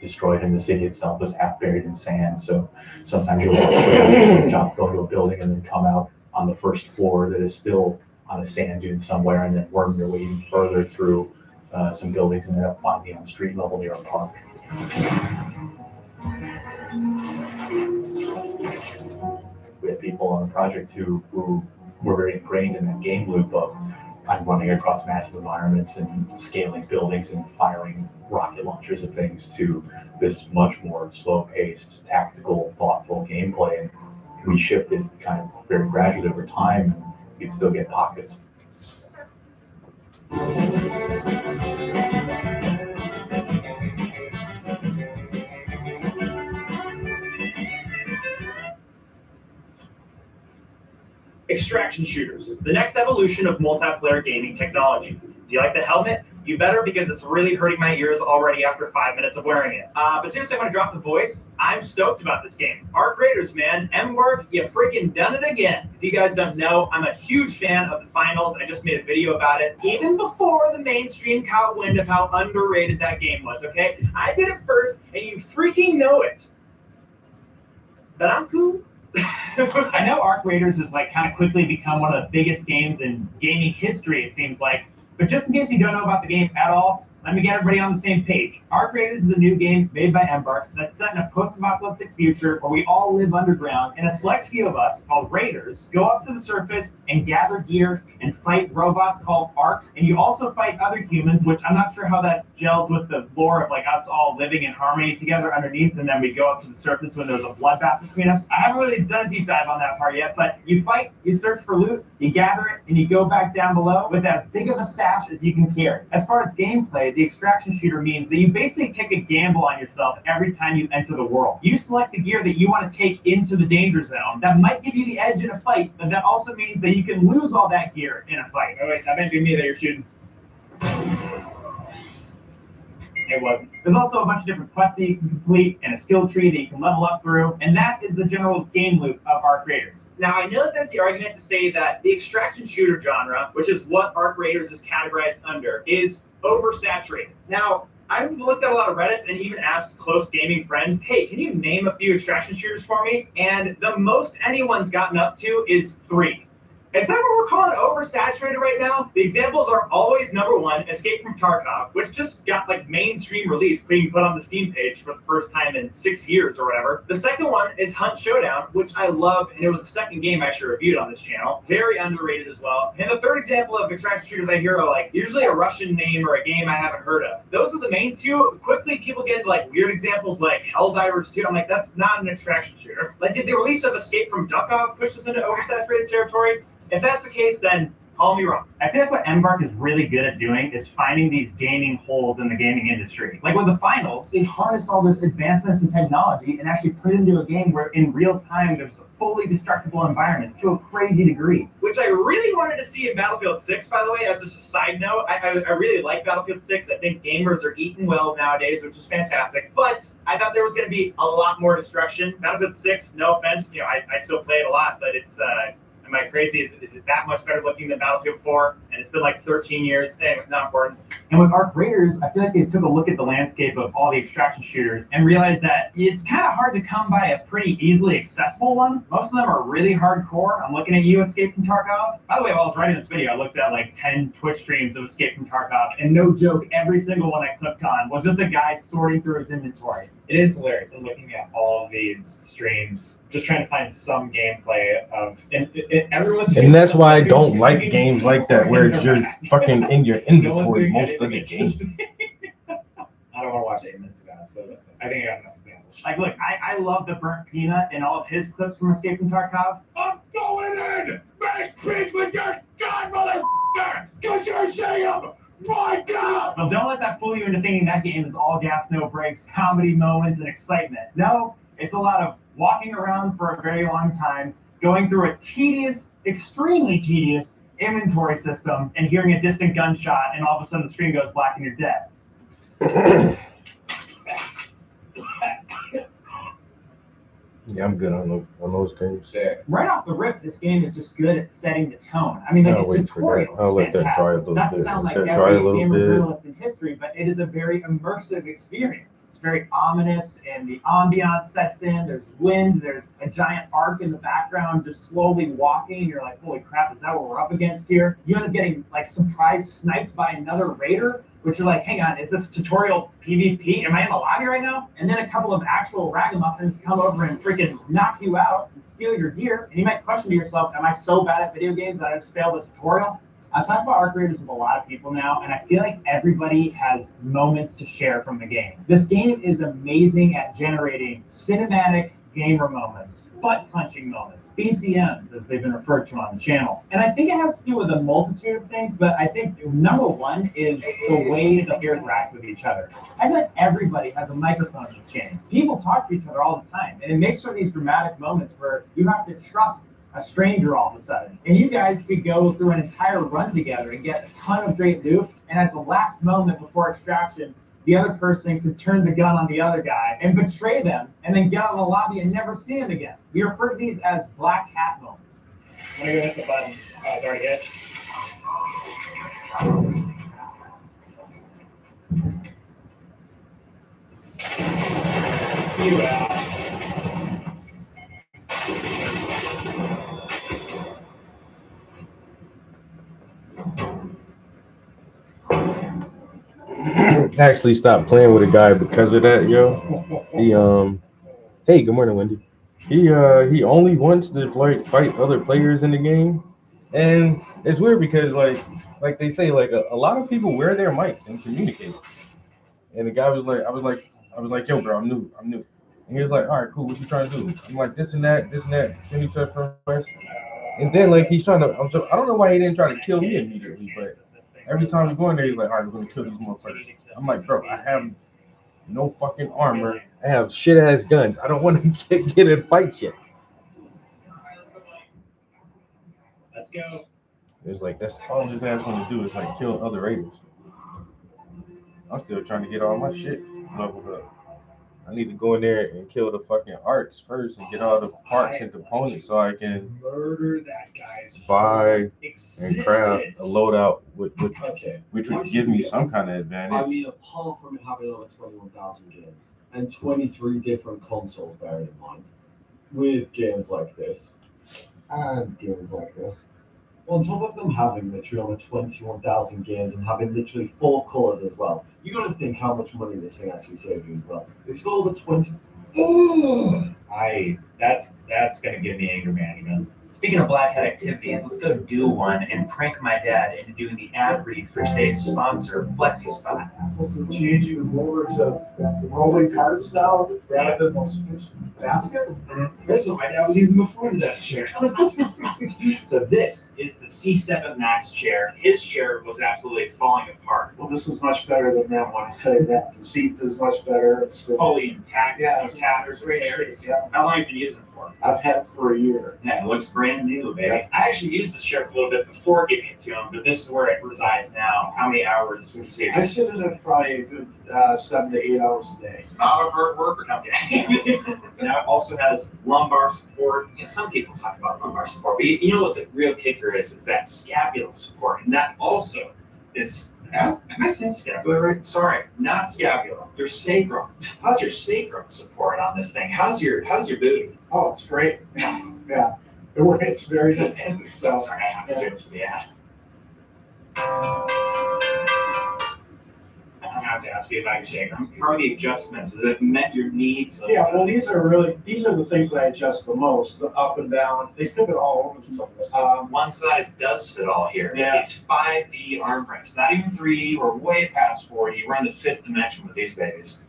[SPEAKER 12] Destroyed, and the city itself is half buried in sand. So sometimes you'll go to a building and then come out on the first floor that is still on a sand dune somewhere, and then worm your way even further through some buildings and end up finally on street level near a park. We had people on the project who were very ingrained in that game loop of I'm running across massive environments and scaling buildings and firing rocket launchers and things to this much more slow-paced, tactical, thoughtful gameplay. And we shifted kind of very gradually over time, and you'd still get pockets.
[SPEAKER 13] Extraction shooters, the next evolution of multiplayer gaming technology. Do you like the helmet? You better, because it's really hurting my ears already after 5 minutes of wearing it. But seriously, I'm gonna drop the voice. I'm stoked about this game. Arc Raiders, man. Embark, you freaking done it again. If you guys don't know, I'm a huge fan of the finals. I just made a video about it, even before the mainstream caught wind of how underrated that game was, okay? I did it first, and you freaking know it. But I'm cool.
[SPEAKER 14] I know Arc Raiders has like kind of quickly become one of the biggest games in gaming history, it seems like. But just in case you don't know about the game at all, let me get everybody on the same page. Arc Raiders is a new game made by Embark that's set in a post-apocalyptic future where we all live underground, and a select few of us, called Raiders, go up to the surface and gather gear and fight robots called Arc. And you also fight other humans, which I'm not sure how that gels with the lore of like us all living in harmony together underneath, and then we go up to the surface when there's a bloodbath between us. I haven't really done a deep dive on that part yet, but you fight, you search for loot, you gather it, and you go back down below with as big of a stash as you can carry. As far as gameplay, the extraction shooter means that you basically take a gamble on yourself every time you enter the world. You select the gear that you want to take into the danger zone. That might give you the edge in a fight, but that also means that you can lose all that gear in a fight.
[SPEAKER 13] Oh wait, that might be me that you're shooting.
[SPEAKER 14] It wasn't. There's also a bunch of different quests that you can complete and a skill tree that you can level up through, and that is the general game loop of Arc Raiders.
[SPEAKER 13] Now, I know that that's the argument to say that the extraction shooter genre, which is what Arc Raiders is categorized under, is oversaturated. Now, I've looked at a lot of Reddits and even asked close gaming friends, hey, can you name a few extraction shooters for me? And the most anyone's gotten up to is 3. Is that what we're calling oversaturated right now? The examples are always number 1, Escape from Tarkov, which just got like mainstream release being put on the Steam page for the first time in 6 years or whatever. The second one is Hunt Showdown, which I love, and it was the second game I actually reviewed on this channel. Very underrated as well. And the third example of extraction shooters I hear are like usually a Russian name or a game I haven't heard of. Those are the main 2. Quickly, people get into like weird examples like Helldivers 2. I'm like, that's not an extraction shooter. Like, did the release of Escape from Tarkov push us into oversaturated territory? If that's the case, then call me wrong.
[SPEAKER 14] I feel like what Embark is really good at doing is finding these gaming holes in the gaming industry. Like with the finals, they harnessed all this advancements in technology and actually put it into a game where in real time there's fully destructible environments to a crazy degree.
[SPEAKER 13] Which I really wanted to see in Battlefield 6, by the way, as just a side note. I really like Battlefield 6. I think gamers are eating well nowadays, which is fantastic. But I thought there was going to be a lot more destruction. Battlefield 6, no offense, I still play it a lot, but it's... am I crazy? Is it that much better looking than Battlefield 4?
[SPEAKER 14] and it's been like 13 years. Anyway, not important. And with Arc Raiders, I feel like they took a look at the landscape of all the extraction shooters and realized that it's kind of hard to come by a pretty easily accessible one. Most of them are really hardcore. I'm looking at you, Escape from Tarkov. By the way, while I was writing this video, I looked at like 10 Twitch streams of Escape from Tarkov, and no joke, every single one I clicked on was just a guy sorting through his inventory. It is hilarious. I'm looking at all of these streams, just trying to find some gameplay of, and everyone's.
[SPEAKER 3] And that's why I don't like games like that, where it's you're fucking in your inventory most of the game.
[SPEAKER 14] I don't want to watch 8 minutes of that, so I think I got enough examples. Like, look, I love the Burnt Peanut and all of his clips from Escape from Tarkov.
[SPEAKER 2] I'm going in! Make peace with your God, motherfucker! Cause you're Sam! My God!
[SPEAKER 14] Well, don't let that fool you into thinking that game is all gas, no brakes, comedy moments, and excitement. No, it's a lot of walking around for a very long time, going through a tedious, extremely tedious inventory system, and hearing a distant gunshot, and all of a sudden the screen goes black and you're dead.
[SPEAKER 3] Yeah, I'm good on those games.
[SPEAKER 14] Right off the rip, this game is just good at setting the tone. I mean, like, its tutorial
[SPEAKER 3] I'll
[SPEAKER 14] is
[SPEAKER 3] let that dry a
[SPEAKER 14] fantastic.
[SPEAKER 3] little
[SPEAKER 14] Not
[SPEAKER 3] bit.
[SPEAKER 14] to sound like
[SPEAKER 3] Let that dry a
[SPEAKER 14] every
[SPEAKER 3] little
[SPEAKER 14] gamer
[SPEAKER 3] bit.
[SPEAKER 14] journalist in history, but it is a very immersive experience. It's very ominous, and the ambiance sets in. There's wind. There's a giant arc in the background, just slowly walking. And you're like, holy crap, is that what we're up against here? You end up getting like surprise sniped by another raider, which you're like, hang on, is this tutorial PvP? Am I in the lobby right now? And then a couple of actual ragamuffins come over and freaking knock you out and steal your gear. And you might question to yourself, am I so bad at video games that I just failed the tutorial? I've talked about Arc Raiders with a lot of people now, and I feel like everybody has moments to share from the game. This game is amazing at generating cinematic gamer moments, butt-punching moments, BCMs, as they've been referred to on the channel. And I think it has to do with a multitude of things, but I think number one is the way the players interact with each other. I feel like everybody has a microphone in this game. People talk to each other all the time, and it makes for these dramatic moments where you have to trust a stranger all of a sudden. And you guys could go through an entire run together and get a ton of great loot, and at the last moment before extraction, the other person could turn the gun on the other guy and betray them, and then get out of the lobby and never see him again. We refer to these as black hat moments. I'm gonna go hit the button. Oh, it's already hit. You ass.
[SPEAKER 3] I actually stopped playing with a guy because of that, yo. He hey, good morning, Wendy. He only wants to fight other players in the game, and it's weird because like they say, like a lot of people wear their mics and communicate. And the guy was like, I was like, yo, bro, I'm new. And he was like, all right, cool, what you trying to do? I'm like, this and that, send each other friend requests. And then like he's trying to, I don't know why he didn't try to kill me immediately, but every time we go in there, he's like, all right, we're gonna kill these motherfuckers. I'm like, bro, I have no fucking armor. I have shit ass guns. I don't want to get in fights yet.
[SPEAKER 14] Let's go.
[SPEAKER 3] It's like that's all his ass want to do is like kill other raiders. I'm still trying to get all my shit leveled up. I need to go in there and kill the fucking arcs first and get all the parts and components so I can
[SPEAKER 2] murder that guy's
[SPEAKER 3] buy and craft a loadout which
[SPEAKER 15] Okay.
[SPEAKER 3] would give me some kind of
[SPEAKER 15] I
[SPEAKER 3] advantage.
[SPEAKER 15] mean, apart from having over 21,000 games and 23 different consoles, bearing in mind, with games like this and games like this, on top of them having literally over 21,000 games and having literally 4 colors as well, you got to think how much money this thing actually saves you as well. It's got over 20.
[SPEAKER 14] That's gonna give me anger management. Speaking of black hat activities, let's go do one and prank my dad into doing the ad read for today's sponsor, FlexiSpot.
[SPEAKER 2] This is changing over to rolling carts now rather than those baskets.
[SPEAKER 14] This is what my dad was using before the desk chair. So this is the C7 Max chair. His chair was absolutely falling apart.
[SPEAKER 2] Well, this is much better than that one. I'll tell you that. The seat is much better. It's
[SPEAKER 14] Fully intact,
[SPEAKER 2] Yeah,
[SPEAKER 14] no
[SPEAKER 2] it's
[SPEAKER 14] tatters,
[SPEAKER 2] great
[SPEAKER 14] repairs.
[SPEAKER 2] shape, yeah.
[SPEAKER 14] How long have you been using it for?
[SPEAKER 2] I've had it for a year.
[SPEAKER 14] Yeah, it looks great. brand new, baby. I actually used this shirt a little bit before giving it to him, but this is where it resides now. How many hours would you say?
[SPEAKER 15] I sit in it probably a good 7 to 8 hours a day.
[SPEAKER 14] Not a hard worker. Now it also has lumbar support. You know, some people talk about lumbar support, but you know what the real kicker is that scapula support, and that also is. Am I saying scapula right? Sorry, not scapula. Your sacrum. How's your sacrum support on this thing? How's your booty?
[SPEAKER 15] Oh, it's great. Yeah, it's very good.
[SPEAKER 14] So sorry, I have to do it for the ad. I have to ask you about your sacrum. How are the adjustments? Has it met your needs?
[SPEAKER 15] Yeah, well, these are the things that I adjust the most, the up and down. They fit it all over the place.
[SPEAKER 14] One size does fit all here.
[SPEAKER 15] Yeah.
[SPEAKER 14] These 5D armrests, not even 3D. We're way past 4D. We're in the 5th dimension with these babies.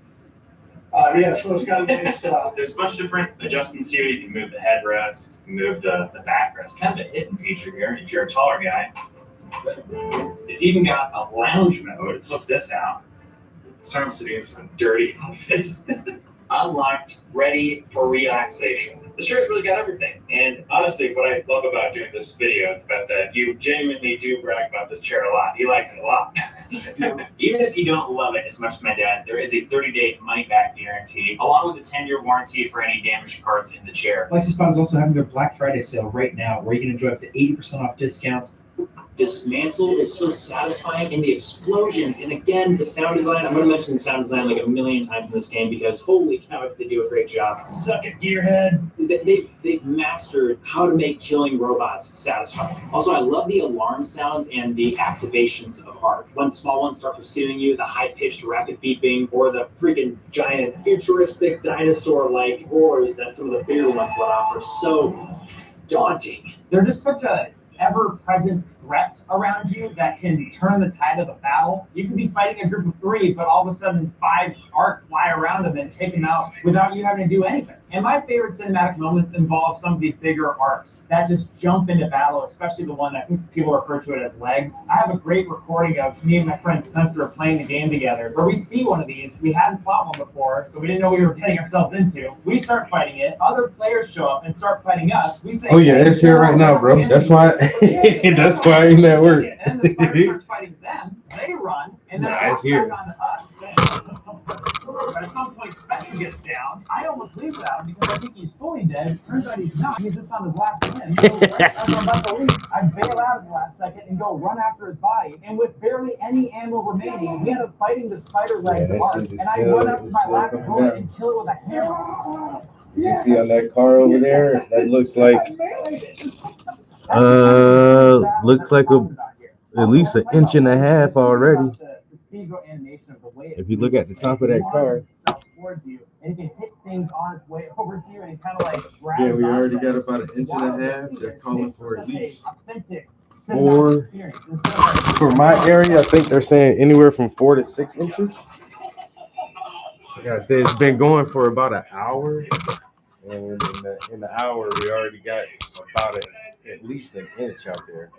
[SPEAKER 15] Yeah, so it's got a nice.
[SPEAKER 14] There's a bunch of different adjustments here. You can move the headrest, move the backrest. Kind of a hidden feature here if you're a taller guy. It's even got a lounge mode. Look this out. Sorry, I'm sitting in some dirty outfit. Unlocked, ready for relaxation. The shirt's really got everything. And honestly, what I love about doing this video is that you genuinely do brag about this chair a lot. He likes it a lot. Even if you don't love it as much as my dad, there is a 30-day money-back guarantee, along with a 10-year warranty for any damaged parts in the chair.
[SPEAKER 16] FlexiSpot is also having their Black Friday sale right now, where you can enjoy up to 80% off discounts.
[SPEAKER 17] Dismantle is so satisfying, and the explosions, and again, the sound design. I'm going to mention the sound design like a million times in this game because holy cow, they do a great job. Suck it, gearhead. They've mastered how to make killing robots satisfying. Also, I love the alarm sounds and the activations of Ark. When small ones start pursuing you, the high-pitched rapid beeping, or the freaking giant futuristic dinosaur-like roars that some of the bigger ones let off are so daunting.
[SPEAKER 14] They're just such a ever-present threat around you that can turn the tide of the battle. You can be fighting a group of 3, but all of a sudden 5 Ark fly around them and take them out without you having to do anything. And my favorite cinematic moments involve some of the bigger arcs that just jump into battle, especially the one I think people refer to it as legs. I have a great recording of me and my friend Spencer playing the game together where we see one of these. We hadn't fought one before, so we didn't know what we were getting ourselves into. We start fighting it. Other players show up and start fighting us. We say,
[SPEAKER 3] oh yeah, it's here right now, bro. That's why. That's why I'm at work.
[SPEAKER 14] And the spider starts fighting them. They run, and then
[SPEAKER 3] Nah,
[SPEAKER 14] it
[SPEAKER 3] it's here.
[SPEAKER 14] back onto us. But at some point, Spencer gets down. I almost leave without him because I think he's fully dead. Turns out he's not. He's just on his last limb. So as I'm about to leave, I bail out at the last second and go run after his body. And with barely any ammo remaining, we end up fighting the spider legs
[SPEAKER 3] that
[SPEAKER 14] Ark.
[SPEAKER 3] shit is
[SPEAKER 14] And I
[SPEAKER 3] still-
[SPEAKER 14] run up to
[SPEAKER 3] it's
[SPEAKER 14] my
[SPEAKER 3] still
[SPEAKER 14] last
[SPEAKER 3] coming
[SPEAKER 14] bullet
[SPEAKER 3] down.
[SPEAKER 14] and kill it with a hammer.
[SPEAKER 3] You can see on that car over there, that looks like at least an inch and a half already. If you look at the top of that car.
[SPEAKER 14] Towards you, and it can hit things on its way over to you, and it kind of like grabs
[SPEAKER 3] Yeah, we
[SPEAKER 14] onto
[SPEAKER 3] already
[SPEAKER 14] them.
[SPEAKER 3] got about an inch and a half.
[SPEAKER 14] Wow,
[SPEAKER 3] They're calling for at least
[SPEAKER 14] authentic
[SPEAKER 3] 4.
[SPEAKER 14] experience. Instead of like,
[SPEAKER 3] For my area, I think they're saying anywhere from 4 to 6 inches. I gotta say, it's been going for about an hour, and in the hour, we already got about at least an inch out there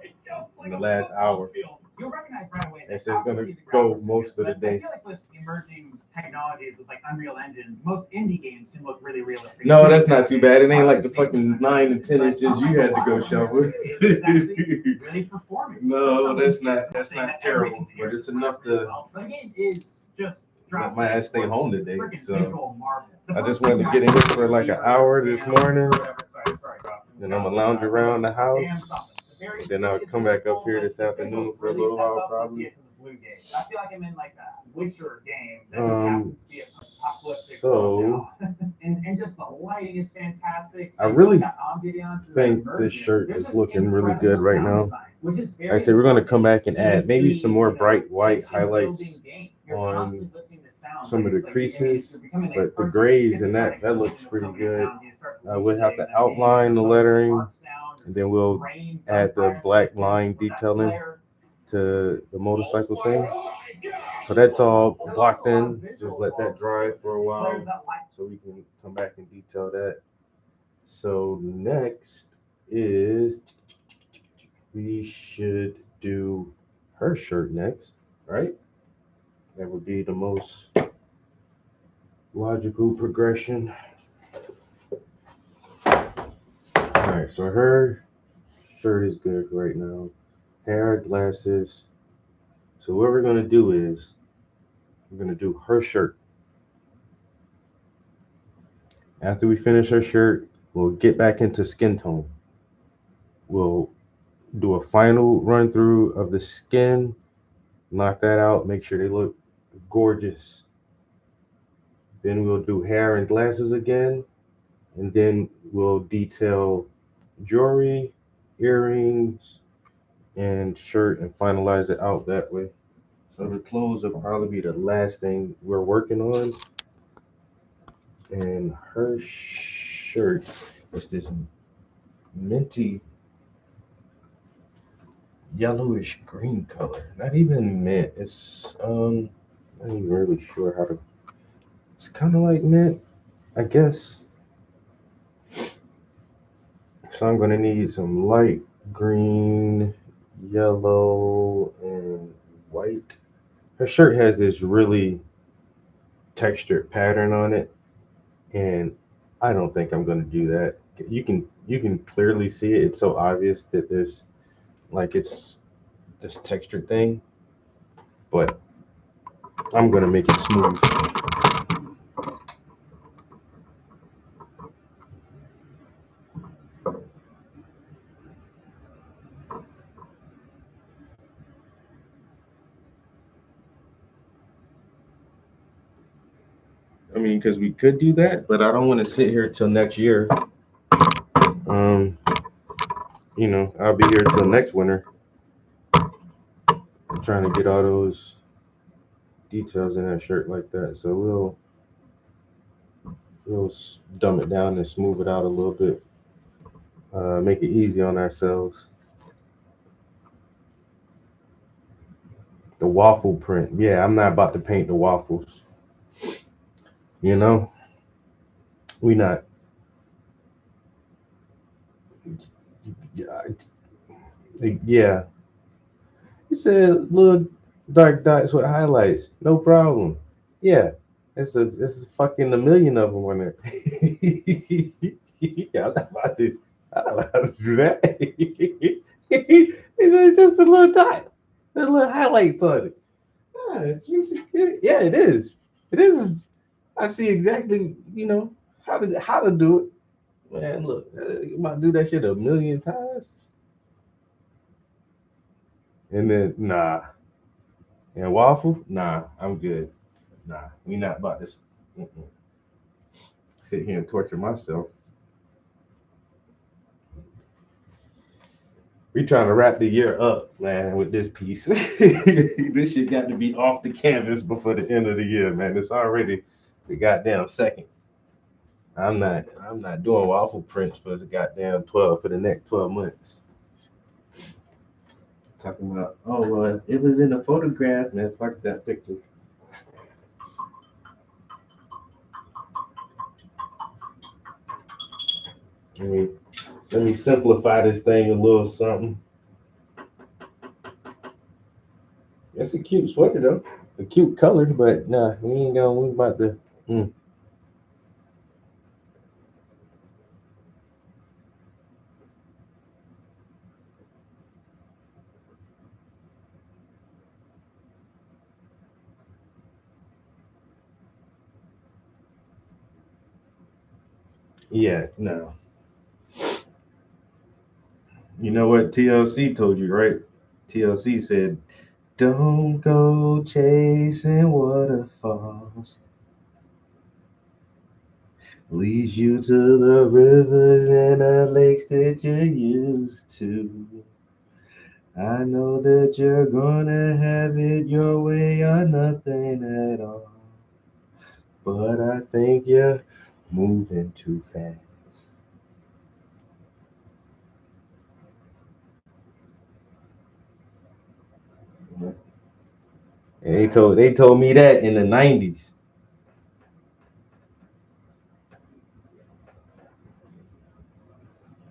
[SPEAKER 3] in the last hour.
[SPEAKER 14] you'll recognize right away.
[SPEAKER 3] And so it's gonna go most of the
[SPEAKER 14] I
[SPEAKER 3] day.
[SPEAKER 14] feel like with emerging technologies, with like Unreal Engine, most indie games can look really realistic.
[SPEAKER 3] No, that's not too bad. It ain't like the fucking 9 and 10 inches you had to go shovel.
[SPEAKER 14] It's actually really performing.
[SPEAKER 3] No, that's not terrible, but it's enough to
[SPEAKER 14] But the game is just
[SPEAKER 3] let my ass stay home today.
[SPEAKER 14] freaking
[SPEAKER 3] So
[SPEAKER 14] visual marvel.
[SPEAKER 3] I just wanted to get in here for like an hour this morning. Then I'm gonna lounge around the house. Then I'll come back up here this afternoon for a little while probably.
[SPEAKER 14] I feel like I'm in like a Witcher game that just happens to be a apocalyptic world
[SPEAKER 3] So
[SPEAKER 14] now. and just the lighting is fantastic.
[SPEAKER 3] I really
[SPEAKER 14] That ambiance and
[SPEAKER 3] think
[SPEAKER 14] that
[SPEAKER 3] this
[SPEAKER 14] immersion.
[SPEAKER 3] shirt
[SPEAKER 14] There's
[SPEAKER 3] is
[SPEAKER 14] just
[SPEAKER 3] looking really
[SPEAKER 14] incredible
[SPEAKER 3] good right
[SPEAKER 14] sound
[SPEAKER 3] now.
[SPEAKER 14] design, which is very
[SPEAKER 3] Like I said, we're gonna come back and add maybe some more
[SPEAKER 14] important.
[SPEAKER 3] bright white
[SPEAKER 14] Takes you building
[SPEAKER 3] highlights
[SPEAKER 14] game. You're
[SPEAKER 3] on
[SPEAKER 14] constantly listening to sounds,
[SPEAKER 3] some
[SPEAKER 14] like
[SPEAKER 3] of the
[SPEAKER 14] it's like
[SPEAKER 3] creases,
[SPEAKER 14] you're becoming, like,
[SPEAKER 3] but the
[SPEAKER 14] personal
[SPEAKER 3] grays and
[SPEAKER 14] schizophrenic.
[SPEAKER 3] that looks
[SPEAKER 14] Listening to
[SPEAKER 3] pretty
[SPEAKER 14] some of these
[SPEAKER 3] good.
[SPEAKER 14] sounds, you start
[SPEAKER 3] We'll have to
[SPEAKER 14] hallucinating that
[SPEAKER 3] outline the
[SPEAKER 14] name,
[SPEAKER 3] lettering,
[SPEAKER 14] arc sound,
[SPEAKER 3] and then we'll
[SPEAKER 14] rain,
[SPEAKER 3] add the
[SPEAKER 14] gunfire,
[SPEAKER 3] black
[SPEAKER 14] distance
[SPEAKER 3] line
[SPEAKER 14] from that
[SPEAKER 3] detailing
[SPEAKER 14] player.
[SPEAKER 3] to the motorcycle thing. So that's all blocked in. Just let that dry for a while so we can come back and detail that. So next is we should do her shirt next, right? That would be the most logical progression. All right, so her Shirt is good right now. Hair, glasses. So what we're gonna do is we're gonna do her shirt. After we finish her shirt, we'll get back into skin tone. We'll do a final run through of the skin, knock that out, make sure they look gorgeous. Then we'll do hair and glasses again, and then we'll detail jewelry, earrings, and shirt and finalize it out that way. So the clothes will probably be the last thing we're working on. And her shirt is this minty yellowish green color. Not even mint. It's I'm not even really sure how to. It's kind of like mint, I guess. So I'm gonna need some light green, yellow, and white. Her shirt has this really textured pattern on it, and I don't think I'm gonna do that. You can clearly see it. It's so obvious that this like it's this textured thing, but I'm gonna make it smooth. I mean, because we could do that, but I don't want to sit here till next year. Um, I'll be here till next winter, trying to get all those details in that shirt like that. So we'll dumb it down and smooth it out a little bit. Make it easy on ourselves. The waffle print. Yeah, I'm not about to paint the waffles. You know, we not. Yeah, he said little dark dots with highlights. No problem. Yeah, it's fucking a million of them on there. Yeah, I'm not about to do that. It's just a little dot, a little highlights on it. Yeah, yeah, it is. It is. I see exactly, how to do it. Man, look, you about to do that shit a million times, and then nah, and waffle, nah, I'm good. Nah, we not about to sit here and torture myself. We trying to wrap the year up, man, with this piece. This shit got to be off the canvas before the end of the year, man. It's already the goddamn second. I'm not doing waffle prints for the goddamn 12 for the next 12 months. Talking about, oh well, it was in a photograph, man. Fuck that picture. Let me simplify this thing a little something. That's a cute sweater though. A cute color, but nah, we about to. Yeah, no. You know what TLC told you, right? TLC said, don't go chasing waterfalls. Leads you to the rivers and the lakes that you're used to. I know that you're gonna have it your way or nothing at all. But I think you're moving too fast. And they told me that in the 90s.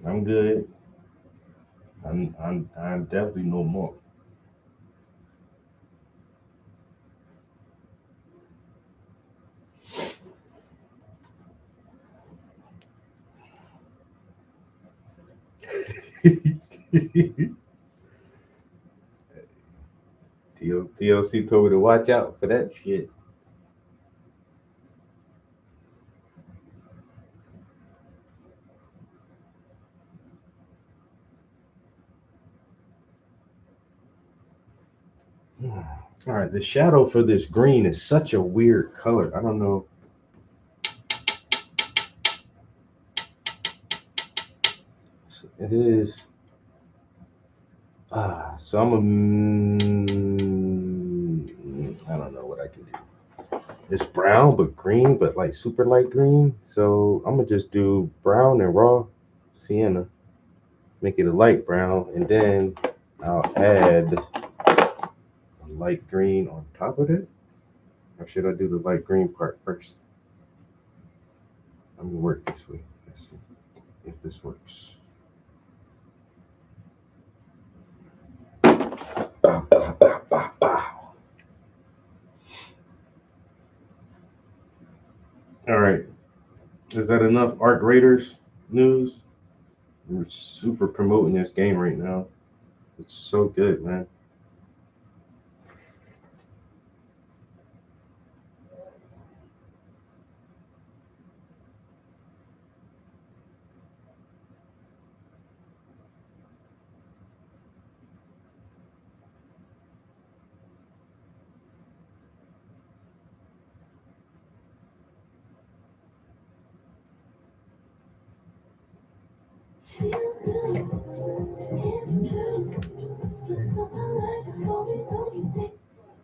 [SPEAKER 3] I'm good. I'm definitely no more. TLC told me to watch out for that shit. All right, the shadow for this green is such a weird color. I don't know. It is. So I'm I don't know what I can do. It's brown but green, but like super light green. So I'm gonna just do brown and raw sienna, make it a light brown, and then I'll add a light green on top of it. Or should I do the light green part first? I'm gonna work this way. Let's see if this works. All right. Is that enough Arc Raiders news? We're super promoting this game right now. It's so good, man.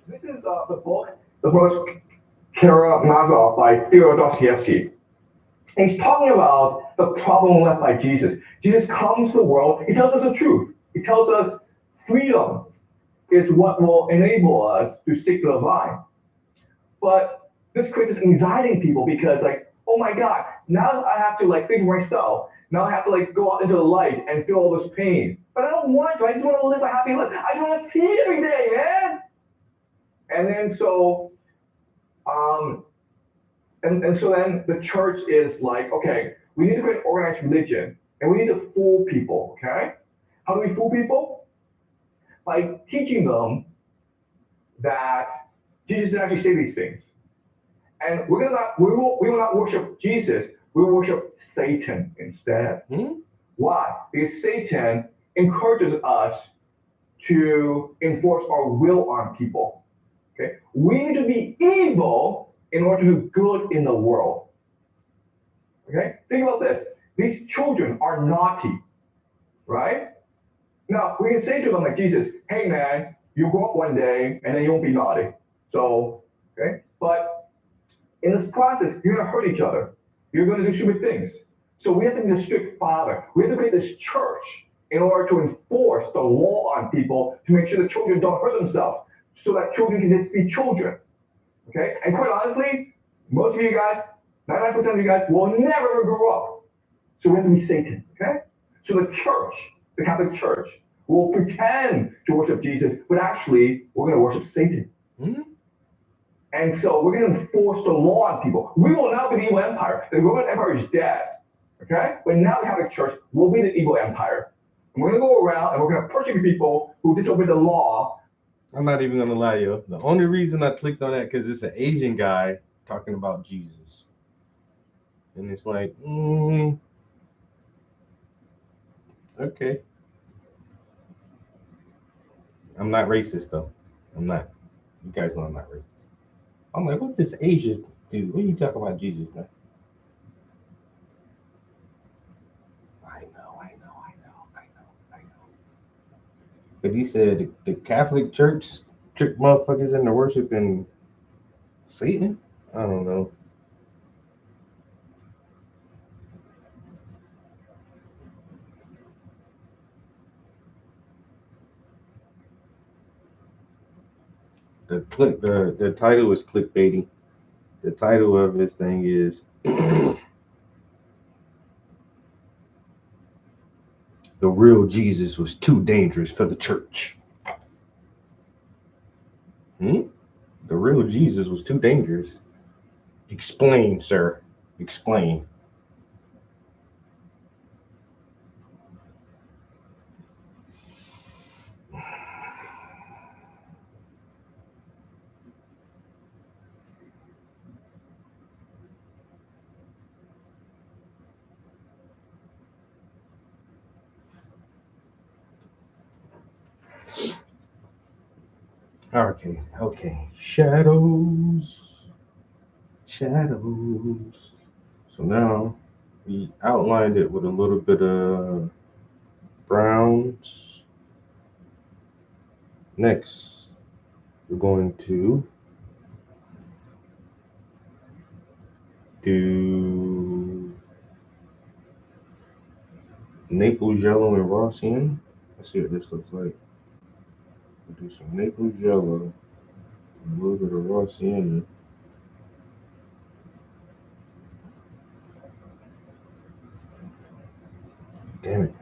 [SPEAKER 8] This is the book, The First Karamazov by Theodore Dostoevsky. He's talking about the problem left by Jesus. Jesus comes to the world. He tells us the truth. He tells us freedom is what will enable us to seek the divine. But this creates this anxiety in people because, like, oh my God, now I have to like think of myself. Now I have to like go out into the light and feel all this pain. But I don't want to. I just want to live a happy life. I just want to see every day, man. And then so, and so then the church is like, okay, we need to create organized religion, and we need to fool people. Okay, how do we fool people? By teaching them that Jesus didn't actually say these things, and we will not worship Jesus. We will worship Satan instead. Why? Because Satan encourages us to enforce our will on people. Okay, we need to be evil in order to do good in the world. Okay, think about this. These children are naughty, right? Now we can say to them like Jesus, "Hey man, you grow up one day and then you won't be naughty." So, okay, but in this process, you're gonna hurt each other. You're gonna do stupid things. So we have to be a strict father. We have to create this church in order to enforce the law on people to make sure the children don't hurt themselves, so that children can just be children. Okay? And quite honestly, most of you guys, 99% of you guys will never grow up. So we have to be Satan. Okay? So the church, the Catholic Church, will pretend to worship Jesus, but actually we're gonna worship Satan. And so we're going to enforce the law on people. We will now be the evil empire. The Roman Empire is dead. Okay? But now the Catholic Church will be the evil empire. And we're going to go around and we're going to persecute people who disobey the law.
[SPEAKER 3] I'm not even going to lie, yo. The only reason I clicked on that because it's an Asian guy talking about Jesus. And it's like, okay. I'm not racist, though. I'm not. You guys know I'm not racist. I'm like, what's this Asian dude? What are you talking about Jesus, man? I know. But he said the Catholic Church trick motherfuckers into worshiping Satan? I don't know. The title is clickbaity. The title of this thing is The Real Jesus Was Too Dangerous for the Church. The real Jesus was too dangerous. Explain, sir. Explain. Okay. Shadows. Shadows. So now we outlined it with a little bit of browns. Next, we're going to do Naples yellow and Rossian. Let's see what this looks like. We'll do some Naples yellow, a little bit of Rossian. Damn it,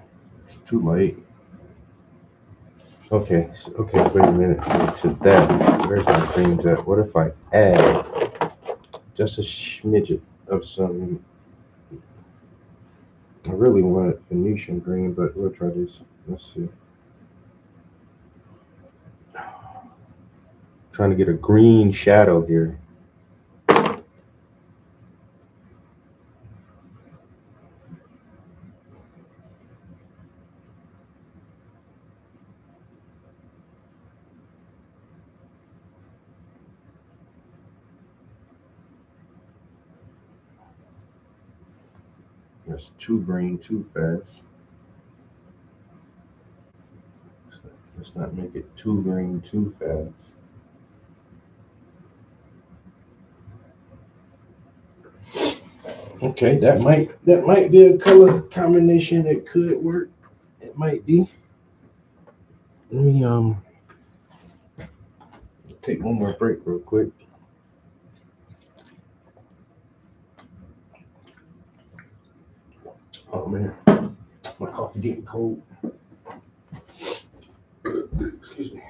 [SPEAKER 3] it's too light. Okay, wait a minute. So to that, where's my greens at? What if I add just a smidget of some? I really want Venetian green, but we'll try this. Let's see. Trying to get a green shadow here. That's too green too fast. Let's not make it too green too fast. Okay, that might be a color combination that could work. It might be. Let me take one more break real quick. Oh man, my coffee getting cold. Excuse me.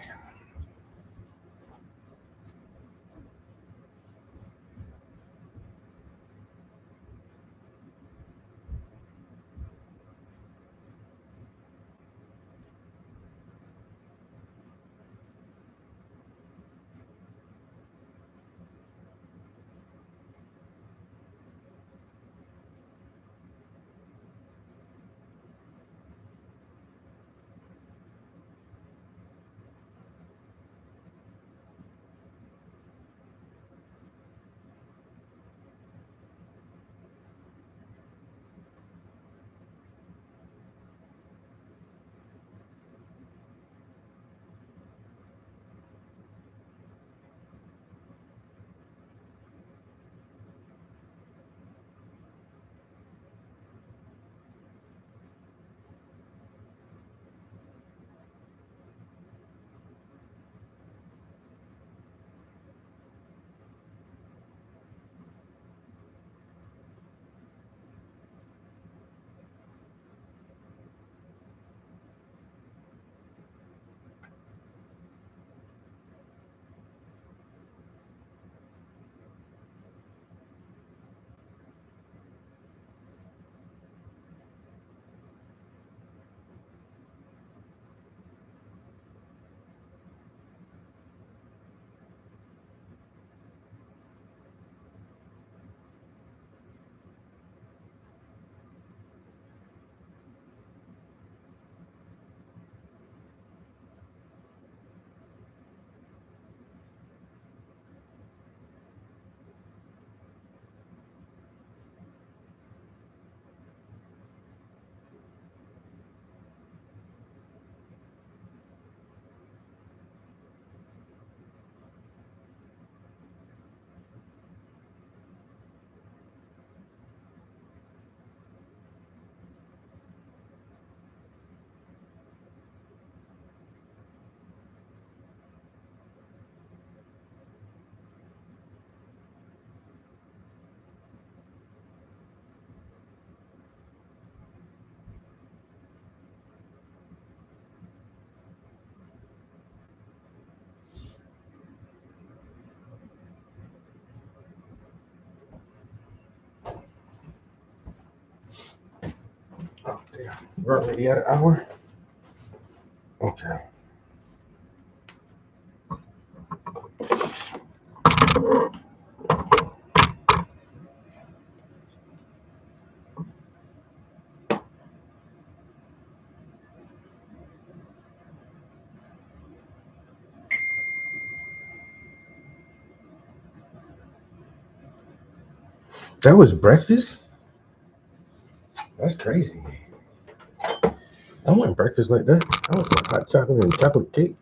[SPEAKER 3] Oh damn, we're already at an hour. Okay. That was breakfast? That's crazy. I want breakfast like that. I want some hot chocolate and chocolate cake.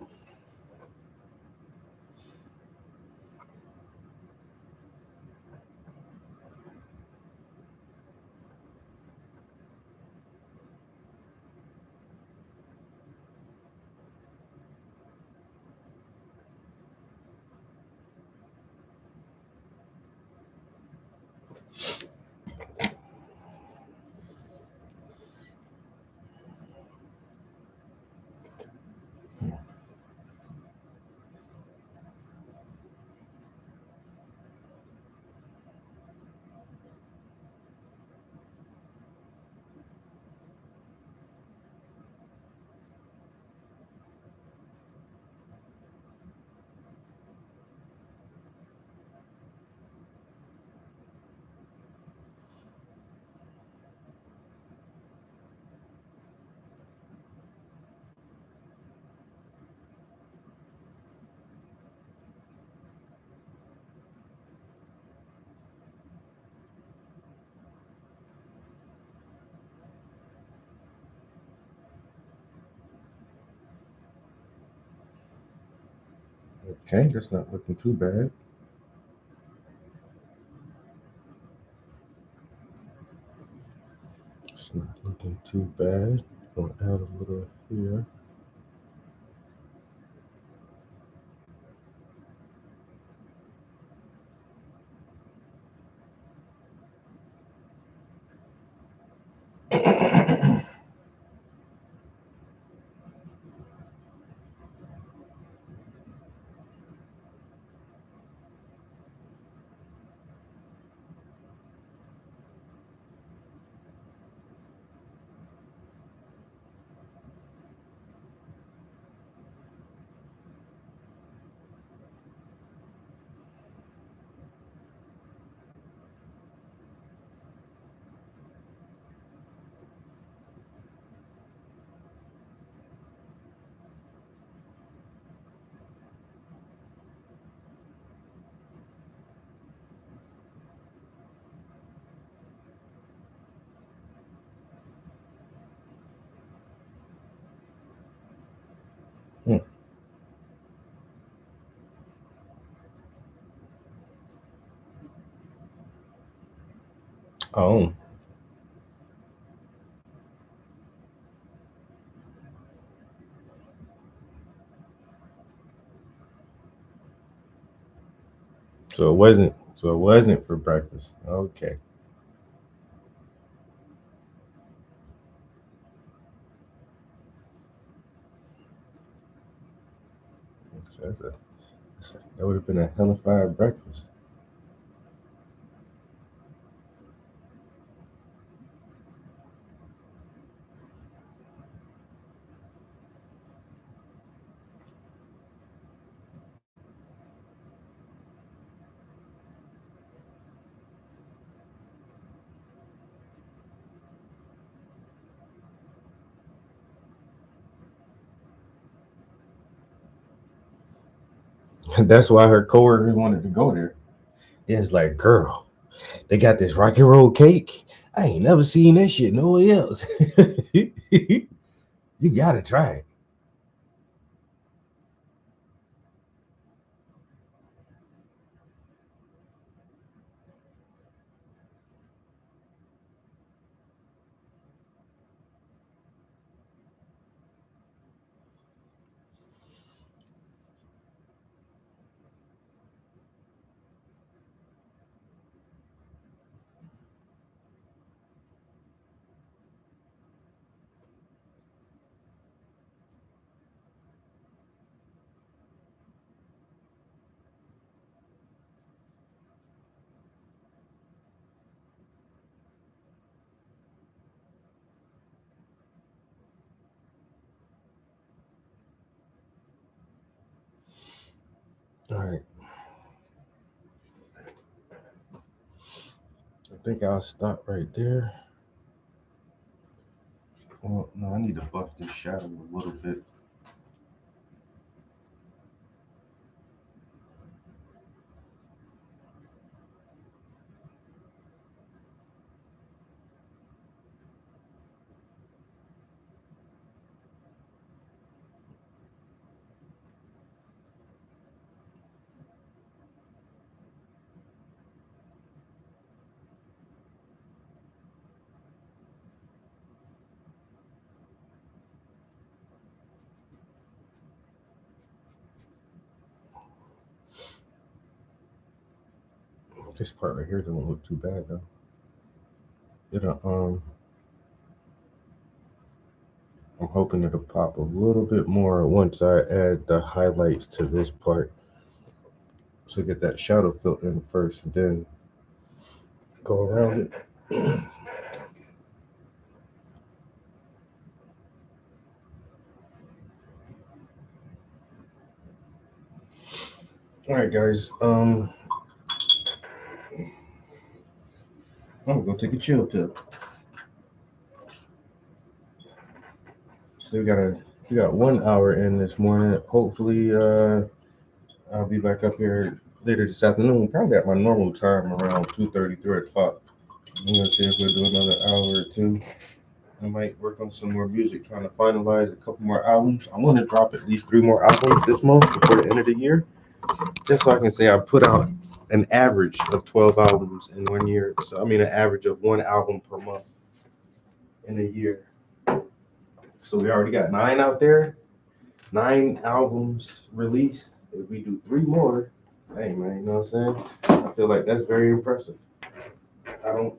[SPEAKER 3] Okay, that's not looking too bad. It's not looking too bad. Gonna add a little here. Oh. So it wasn't for breakfast. Okay. So that would have been a hellified breakfast. That's why her coworkers wanted to go there. It's like, girl, they got this rocky roll cake. I ain't never seen that shit nowhere else. You gotta try it. All right. I think I'll stop right there. Well, no, I need to buff this shadow a little bit. This part right here doesn't look too bad though. I'm hoping it'll pop a little bit more once I add the highlights to this part. So get that shadow filled in first and then go around it. All right, guys. I'm gonna go take a chill pill. So we got 1 hour in this morning. Hopefully, I'll be back up here later this afternoon, probably at my normal time around 2:30, 3 o'clock. I'm gonna see if we'll do another hour or two. I might work on some more music, trying to finalize a couple more albums. I want to drop at least 3 more albums this month before the end of the year, just so I can say I put out an average of 12 albums in 1 year. So I mean, an average of 1 album per month in a year. So we already got 9 out there, 9 albums released. If we do 3 more, hey man, you know what I'm saying? I feel like that's very impressive. I don't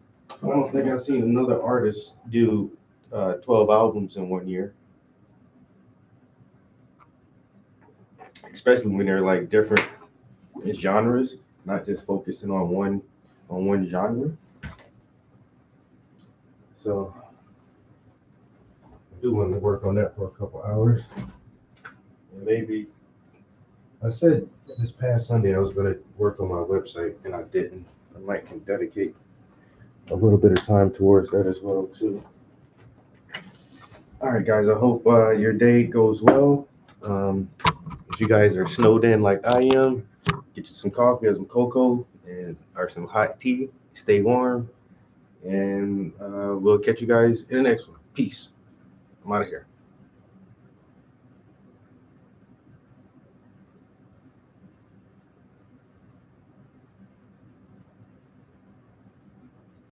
[SPEAKER 3] think I've seen another artist do 12 albums in 1 year, especially when they're like different genres, not just focusing on one genre. So I do want to work on that for a couple hours. And maybe I said this past Sunday I was going to work on my website and I didn't. I might can dedicate a little bit of time towards that as well too. All right, guys, I hope your day goes well. If you guys are snowed in like I am, get you some coffee or some cocoa or some hot tea. Stay warm, and we'll catch you guys in the next one. Peace. I'm out of here.